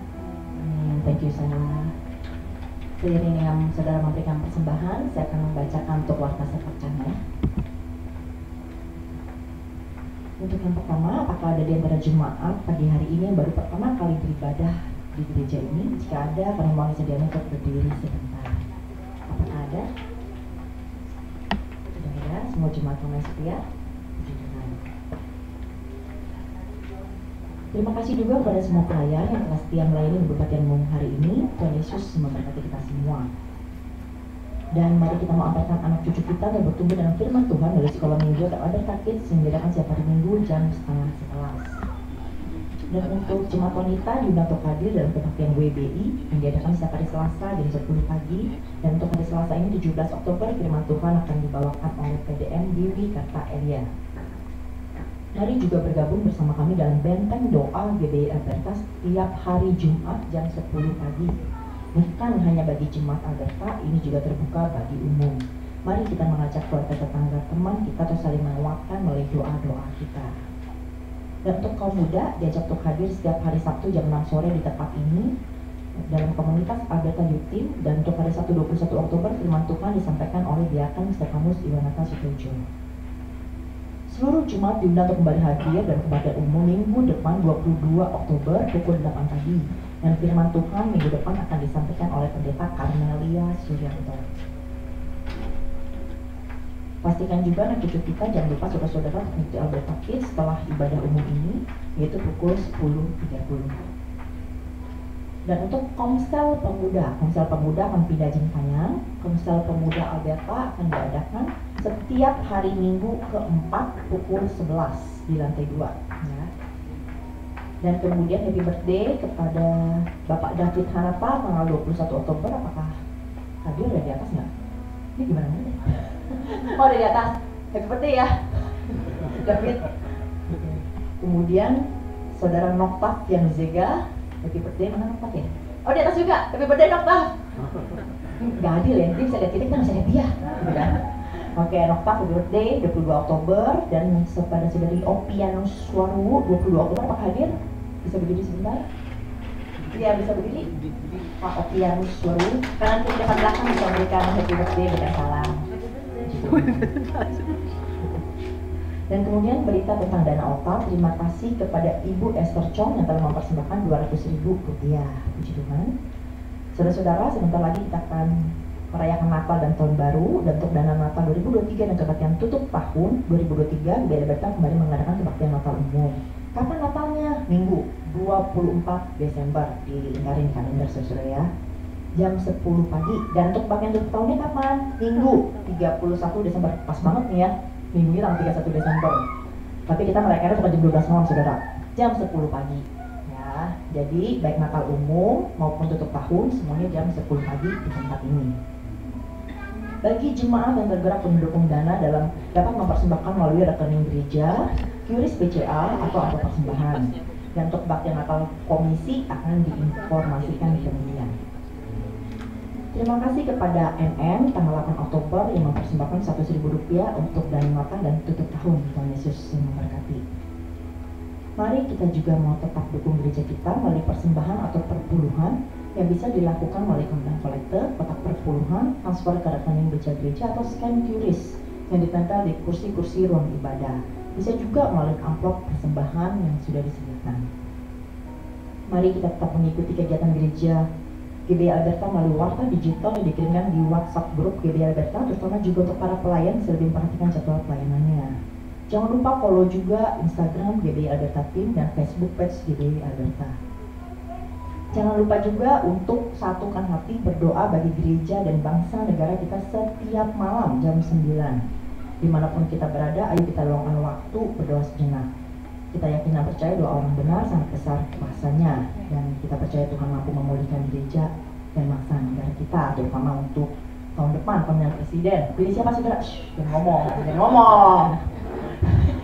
Thank you saudara. Seiring dengan saudara memberikan persembahan, saya akan membacakan untuk warta sepercana. Untuk yang pertama, apakah ada di antara jemaat pagi hari ini yang baru pertama kali beribadah di gereja ini? Jika ada, kami mohon sedianya untuk berdiri sebentar. Apakah ada? Semua jemaat pemain setia. Terima kasih juga kepada semua pelayan yang telah setia melayani kebaktian hari ini. Tuhan Yesus memberkati kita semua. Dan mari kita mengantarkan anak cucu kita dan bertumbuh dalam firman Tuhan dari sekolah minggu atau ada sakit sehingga diadakan setiap hari Minggu jam 10:30. Dan untuk jemaat wanita diundang untuk hadir dalam kebaktian WBI yang diadakan setiap hari Selasa jam 10 pagi. Dan untuk hari Selasa ini 17 Oktober firman Tuhan akan dibawakan oleh PDM Dewi Karta Elia. Mari juga bergabung bersama kami dalam benteng doa GBI Alberta setiap hari Jumat jam 10 pagi. Bukan hanya bagi jemaat Alberta, ini juga terbuka bagi umum. Mari kita mengajak keluarga, tetangga, teman kita untuk saling menguatkan melalui doa-doa kita. Dan untuk kaum muda, diajak untuk hadir setiap hari Sabtu jam 6 sore di tempat ini dalam komunitas Alberta Youth Team. Dan untuk hari Sabtu 21 Oktober, firman Tuhan disampaikan oleh Diakon Stefanus Iwanata Sutejo. Seluruh jemaat diundang untuk kembali hadir dan kebaktian umum minggu depan 22 Oktober pukul 8 pagi. Dan firman Tuhan minggu depan akan disampaikan oleh Pendeta Carmelia Suryanto. Pastikan juga nanti kita jangan lupa saudara-saudara mengikuti Alberta Kids setelah ibadah umum ini, yaitu pukul 10.30. Dan untuk Komsel Pemuda akan pindah Jengkanyang. Komsel Pemuda Alberta akan diadakan setiap hari Minggu keempat pukul 11 di lantai 2. Ya. Dan kemudian happy birthday kepada Bapak David Hanapa tanggal 21 Oktober. Apakah hadir ada di atas nggak? Ini gimana nih? Oh, ada di atas. Happy birthday ya, David. Kemudian Saudara Nokta yang Zega, happy birthday. Mana Nokta ya? Oh, di atas juga. Happy birthday Nokta. Gak adil ya, nanti bisa lihat kita bisa lihat dia. Oke, Nokta happy birthday 22 Oktober. Dan kepada Saudari Opianus Suaru 22 Oktober, apakah hadir? Bisa berdiri sebentar? Iya, bisa berdiri. Pak Opianus Suaru. Karena nanti di depan belakang bisa memberikan happy birthday, berikan salam. Dan kemudian berita tentang dana OTA, terima kasih kepada Ibu Esther Chong yang telah mempersembahkan Rp200.000. Puji Tuhan. Saudara-saudara, sebentar lagi kita akan merayakan Natal dan Tahun Baru. Dan untuk dana Natal 2023 dan kebaktian tutup tahun 2023, GBI Alberta kembali mengadakan kebaktian Natal umum. Kapan Natalnya? Minggu 24 Desember, dilingkarin kalender saudara ya. Jam 10 pagi. Dan untuk kebaktian tutup tahunnya kapan? Minggu 31 Desember. Pas banget nih ya, minggunya tanggal 31 Desember. Tapi kita merayakannya bukan jam 12 malam saudara, jam 10 pagi ya. Jadi baik Natal umum maupun tutup tahun semuanya jam 10 pagi di tempat ini. Bagi jemaat yang bergerak mendukung dana dalam dapat mempersembahkan melalui rekening gereja, QRIS BCA atau amplop persembahan. Dan untuk kebaktian Natal komisi akan diinformasikan kemudian. Terima kasih kepada NN tanggal 8 Oktober yang mempersembahkan Rp100.000 untuk dana Natal dan tutup tahun. Tuhan Yesus yang memberkati. Mari kita juga mau tetap dukung gereja kita melalui persembahan atau perpuluhan yang bisa dilakukan melalui kontrak kolektor, kotak perpuluhan, transfer ke rekening gereja atau scan QRIS yang ditempel di kursi-kursi ruang ibadah. Bisa juga melalui amplop persembahan yang sudah disediakan. Mari kita tetap mengikuti kegiatan gereja GBI Alberta melalui warta digital yang dikirimkan di WhatsApp grup GBI Alberta, terutama juga untuk para pelayan bisa lebih memperhatikan jadwal pelayanannya. Jangan lupa follow juga Instagram GBI Alberta Team dan Facebook page GBI Alberta. Jangan lupa juga untuk satukan hati berdoa bagi gereja dan bangsa negara kita setiap malam jam 9. Dimanapun kita berada, ayo kita luangkan waktu berdoa sejenak. Kita yakin dan percaya doa orang benar sangat besar kuasanya, dan kita percaya Tuhan mampu memulihkan gereja dan bangsa negara kita, terutama untuk tahun depan pemilihan presiden. Pilih siapa saudara? Jangan ngomong.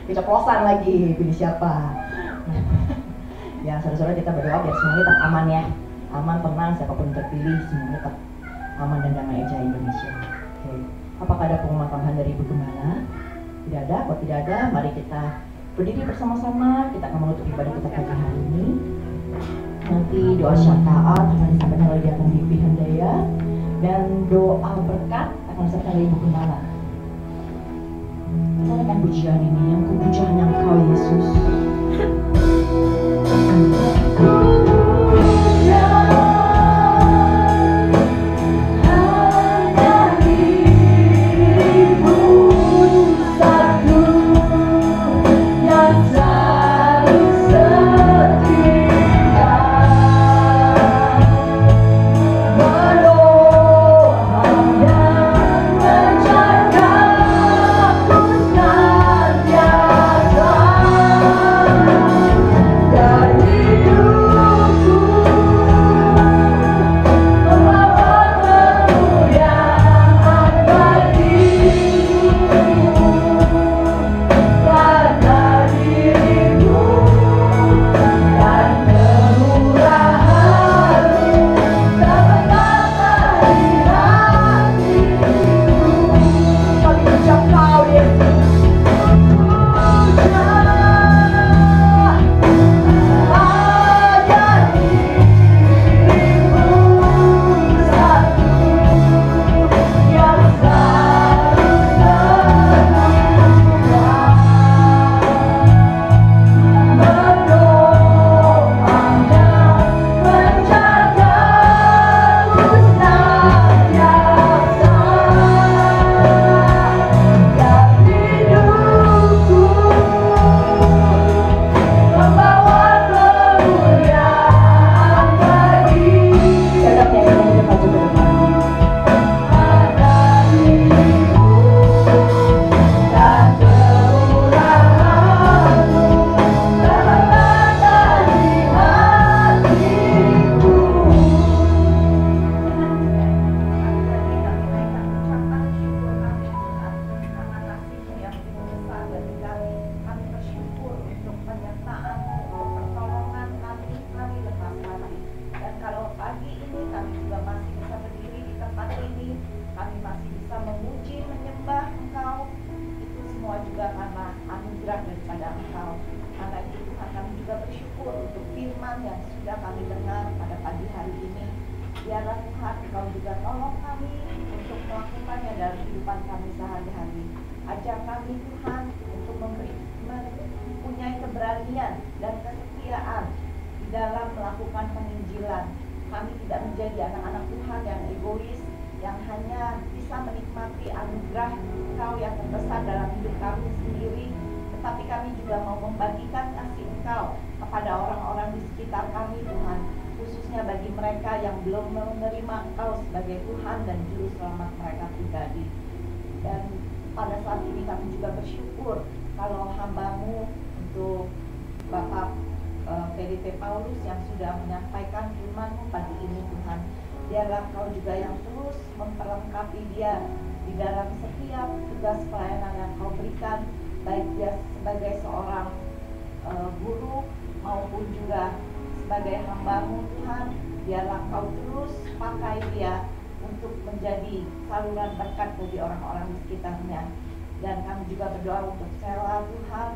Keceplosan lagi, pilih siapa? Ya saudara-saudara, kita berdoa biar semuanya tetap aman ya, aman, tenang, siapapun terpilih semuanya tetap aman dan damai aja Indonesia. Oke. Apakah ada pengumuman tambahan dari Ibu Gembala? Tidak ada. Kalau tidak ada, mari kita berdiri bersama-sama. Kita akan menutup ibadah kita pagi hari ini. Nanti doa syafaat akan disampaikan oleh Diakon Bibi Handaya, dan doa berkat akan disampaikan oleh Ibu Gembala. Kita akan pujian ini, yang kupuji hanya Engkau Yesus. Oh firman yang sudah kami dengar pada pagi hari ini. Biarlah Tuhan Engkau juga tolong kami untuk melakukannya dalam kehidupan kami sehari-hari. Ajar kami Tuhan untuk mempunyai keberanian dan kesetiaan di dalam melakukan penginjilan. Kami tidak menjadi anak-anak Tuhan yang egois, yang hanya bisa menikmati anugerah Engkau yang terbesar dalam hidup kami sendiri, tetapi kami juga mau membagikan kasih Engkau kepada orang-orang di sekitar kami Tuhan, khususnya bagi mereka yang belum menerima Engkau sebagai Tuhan dan Juru Selamat mereka pribadi. Dan pada saat ini kami juga bersyukur kalau hamba-Mu untuk Bapak PDP Paulus yang sudah menyampaikan firman-Mu pagi ini Tuhan. Biarlah Engkau juga yang terus memperlengkapi dia di dalam setiap tugas pelayanan yang Kau berikan, baik dia sebagai seorang guru maupun juga sebagai hamba-Mu Tuhan. Biarlah Kau terus pakai dia untuk menjadi saluran berkat bagi orang-orang di sekitarnya. Dan kami juga berdoa untuk Sela Tuhan,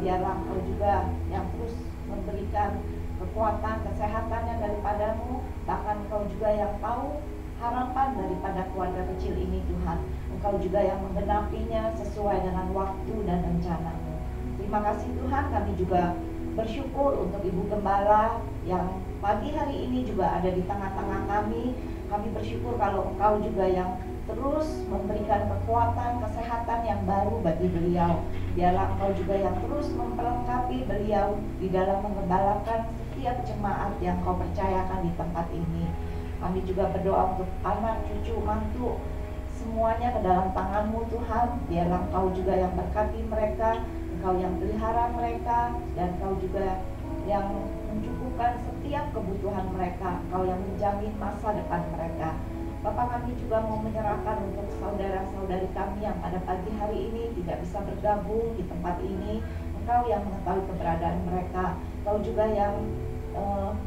biarlah Engkau juga yang terus memberikan kekuatan, kesehatannya daripada-Mu. Bahkan Engkau juga yang tahu harapan daripada keluarga kecil ini Tuhan. Engkau juga yang menggenapinya sesuai dengan waktu dan rencana-Mu. Terima kasih Tuhan, kami juga bersyukur untuk Ibu Gembala yang pagi hari ini juga ada di tengah-tengah kami. Kami bersyukur kalau Engkau juga yang terus memberikan kekuatan, kesehatan yang baru bagi beliau. Biarlah Engkau juga yang terus memperlengkapi beliau di dalam mengembalakan setiap jemaat yang Kau percayakan di tempat ini. Kami juga berdoa untuk anak, cucu, mantu, semuanya ke dalam tangan-Mu Tuhan. Biarlah Engkau juga yang berkati mereka, Engkau yang pelihara mereka, dan Engkau juga yang mencukupkan setiap kebutuhan mereka. Engkau yang menjamin masa depan mereka. Bapak, kami juga mau menyerahkan untuk saudara-saudari kami yang pada pagi hari ini tidak bisa bergabung di tempat ini. Engkau yang mengetahui keberadaan mereka. Engkau juga yang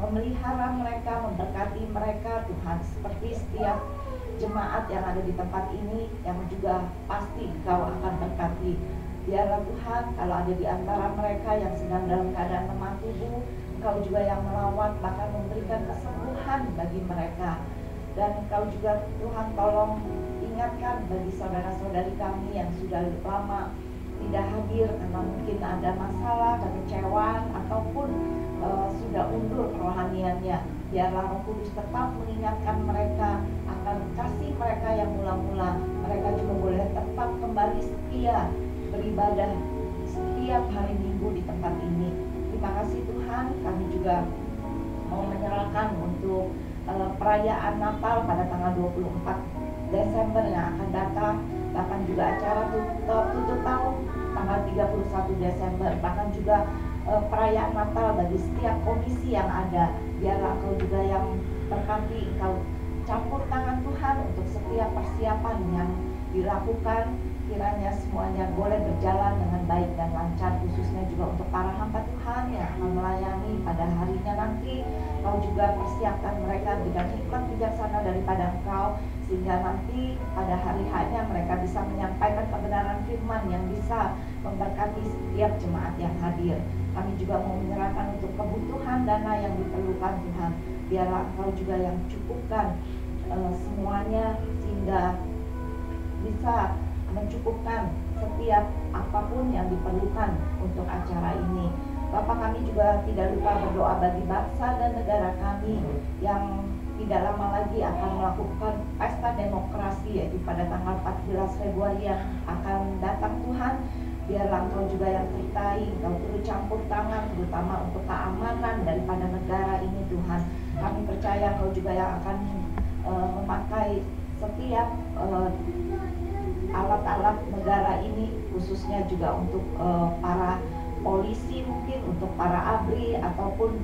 memelihara mereka, memberkati mereka Tuhan, seperti setiap jemaat yang ada di tempat ini yang juga pasti Engkau akan berkati. Biarlah Tuhan, kalau ada di antara mereka yang sedang dalam keadaan lemah tubuh, Engkau juga yang melawat, bahkan memberikan kesembuhan bagi mereka. Dan Engkau juga Tuhan tolong ingatkan bagi saudara-saudari kami yang sudah lama tidak hadir karena mungkin ada masalah, kekecewaan, ataupun sudah undur kerohaniannya. Biarlah Roh Kudus tetap mengingatkan mereka akan kasih mereka yang mula-mula. Mereka juga boleh tetap kembali setia beribadah setiap hari Minggu di tempat ini. Terima kasih Tuhan, kami juga mau menyerahkan untuk perayaan Natal pada tanggal 24 Desember yang akan datang, bahkan juga acara tutup tahun tanggal 31 Desember, bahkan juga perayaan Natal bagi setiap komisi yang ada. Biarlah Engkau juga yang berkati, Engkau campur tangan Tuhan untuk setiap persiapan yang dilakukan. Kiranya semuanya boleh berjalan dengan baik dan lancar, khususnya juga untuk para hamba Tuhan yang akan melayani pada harinya nanti. Kau juga persiapkan mereka dengan hikmat bijaksana daripada Engkau, sehingga nanti pada hari hanya mereka bisa menyampaikan kebenaran firman yang bisa memberkati setiap jemaat yang hadir. Kami juga mau menyerahkan untuk kebutuhan dana yang diperlukan Tuhan. Biarlah Engkau juga yang cukupkan semuanya, sehingga bisa mencukupkan setiap apapun yang diperlukan untuk acara ini. Bapak, kami juga tidak lupa berdoa bagi bangsa dan negara kami yang tidak lama lagi akan melakukan pesta demokrasi, yaitu pada tanggal 14 Februari yang akan datang Tuhan. Biarlah Engkau juga yang sertai, Engkau turut campur tangan, terutama untuk keamanan daripada negara ini Tuhan. Kami percaya Engkau juga yang akan memakai setiap alat-alat negara ini, khususnya juga untuk para polisi, mungkin untuk para ABRI ataupun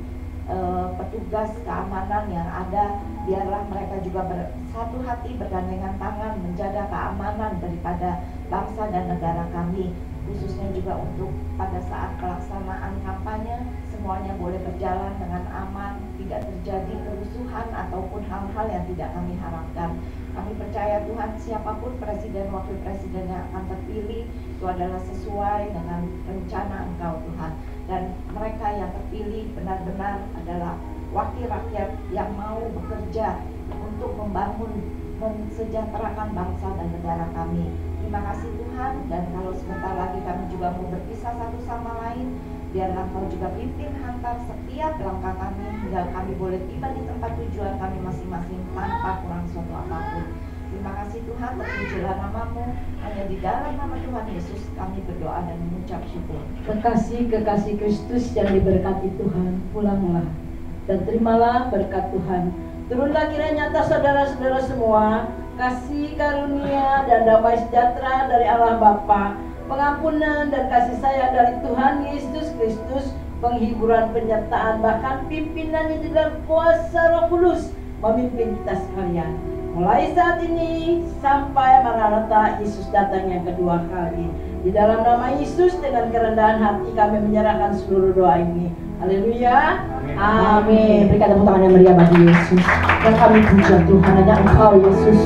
petugas keamanan yang ada. Biarlah mereka juga bersatu hati, bergandengan tangan menjaga keamanan daripada bangsa dan negara kami, khususnya juga untuk pada saat pelaksanaan kampanye semuanya boleh berjalan dengan aman, tidak terjadi kerusuhan ataupun hal-hal yang tidak kami harapkan. Kami percaya Tuhan, siapapun presiden, wakil presiden yang akan terpilih itu adalah sesuai dengan rencana Engkau Tuhan, dan mereka yang pilih benar-benar adalah wakil rakyat yang mau bekerja untuk membangun, mensejahterakan bangsa dan negara kami. Terima kasih Tuhan, dan kalau sebentar lagi kami juga mau berpisah satu sama lain, biarlah Kau juga pimpin hantar setiap langkah kami hingga kami boleh tiba di tempat tujuan kami masing-masing tanpa kurang suatu apapun. Terima kasih Tuhan, terpujilah nama-Mu. Hanya di dalam nama Tuhan Yesus kami berdoa dan mengucap syukur. Kekasih Kristus yang diberkati Tuhan, pulanglah dan terimalah berkat Tuhan. Turunlah kiranya atas saudara-saudara semua kasih karunia dan damai sejahtera dari Allah Bapa, pengampunan dan kasih sayang dari Tuhan Yesus Kristus, penghiburan, penyertaan, bahkan pimpinannya di dalam kuasa Roh Kudus memimpin kita sekalian. Mulai saat ini sampai Maranatha Yesus datang yang kedua kali. Di dalam nama Yesus dengan kerendahan hati kami menyerahkan seluruh doa ini. Haleluya. Amin. Berikan tepuk tangan yang meriah bagi Yesus. Dan kami puja Tuhan, hanya Engkau Yesus.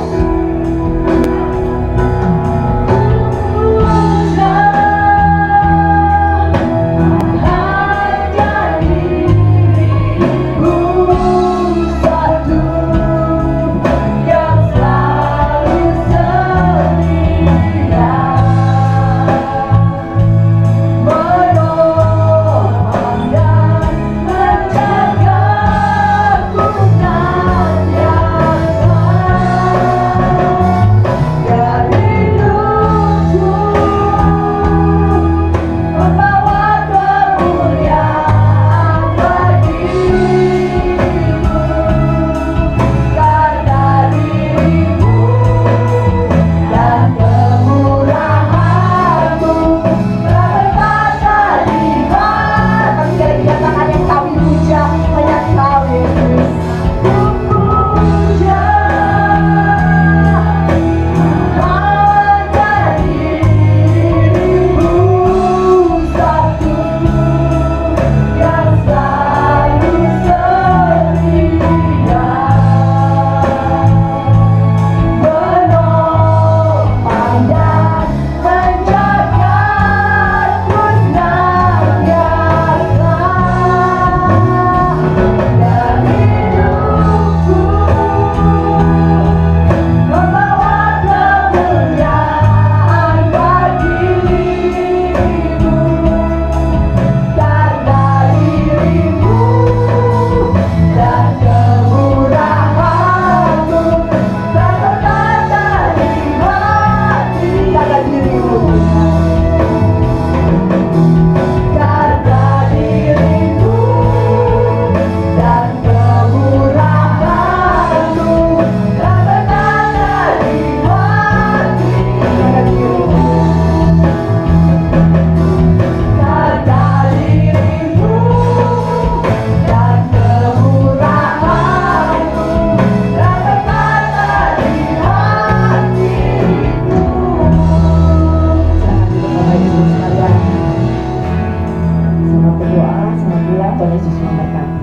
Tuhan Yesus memberkati.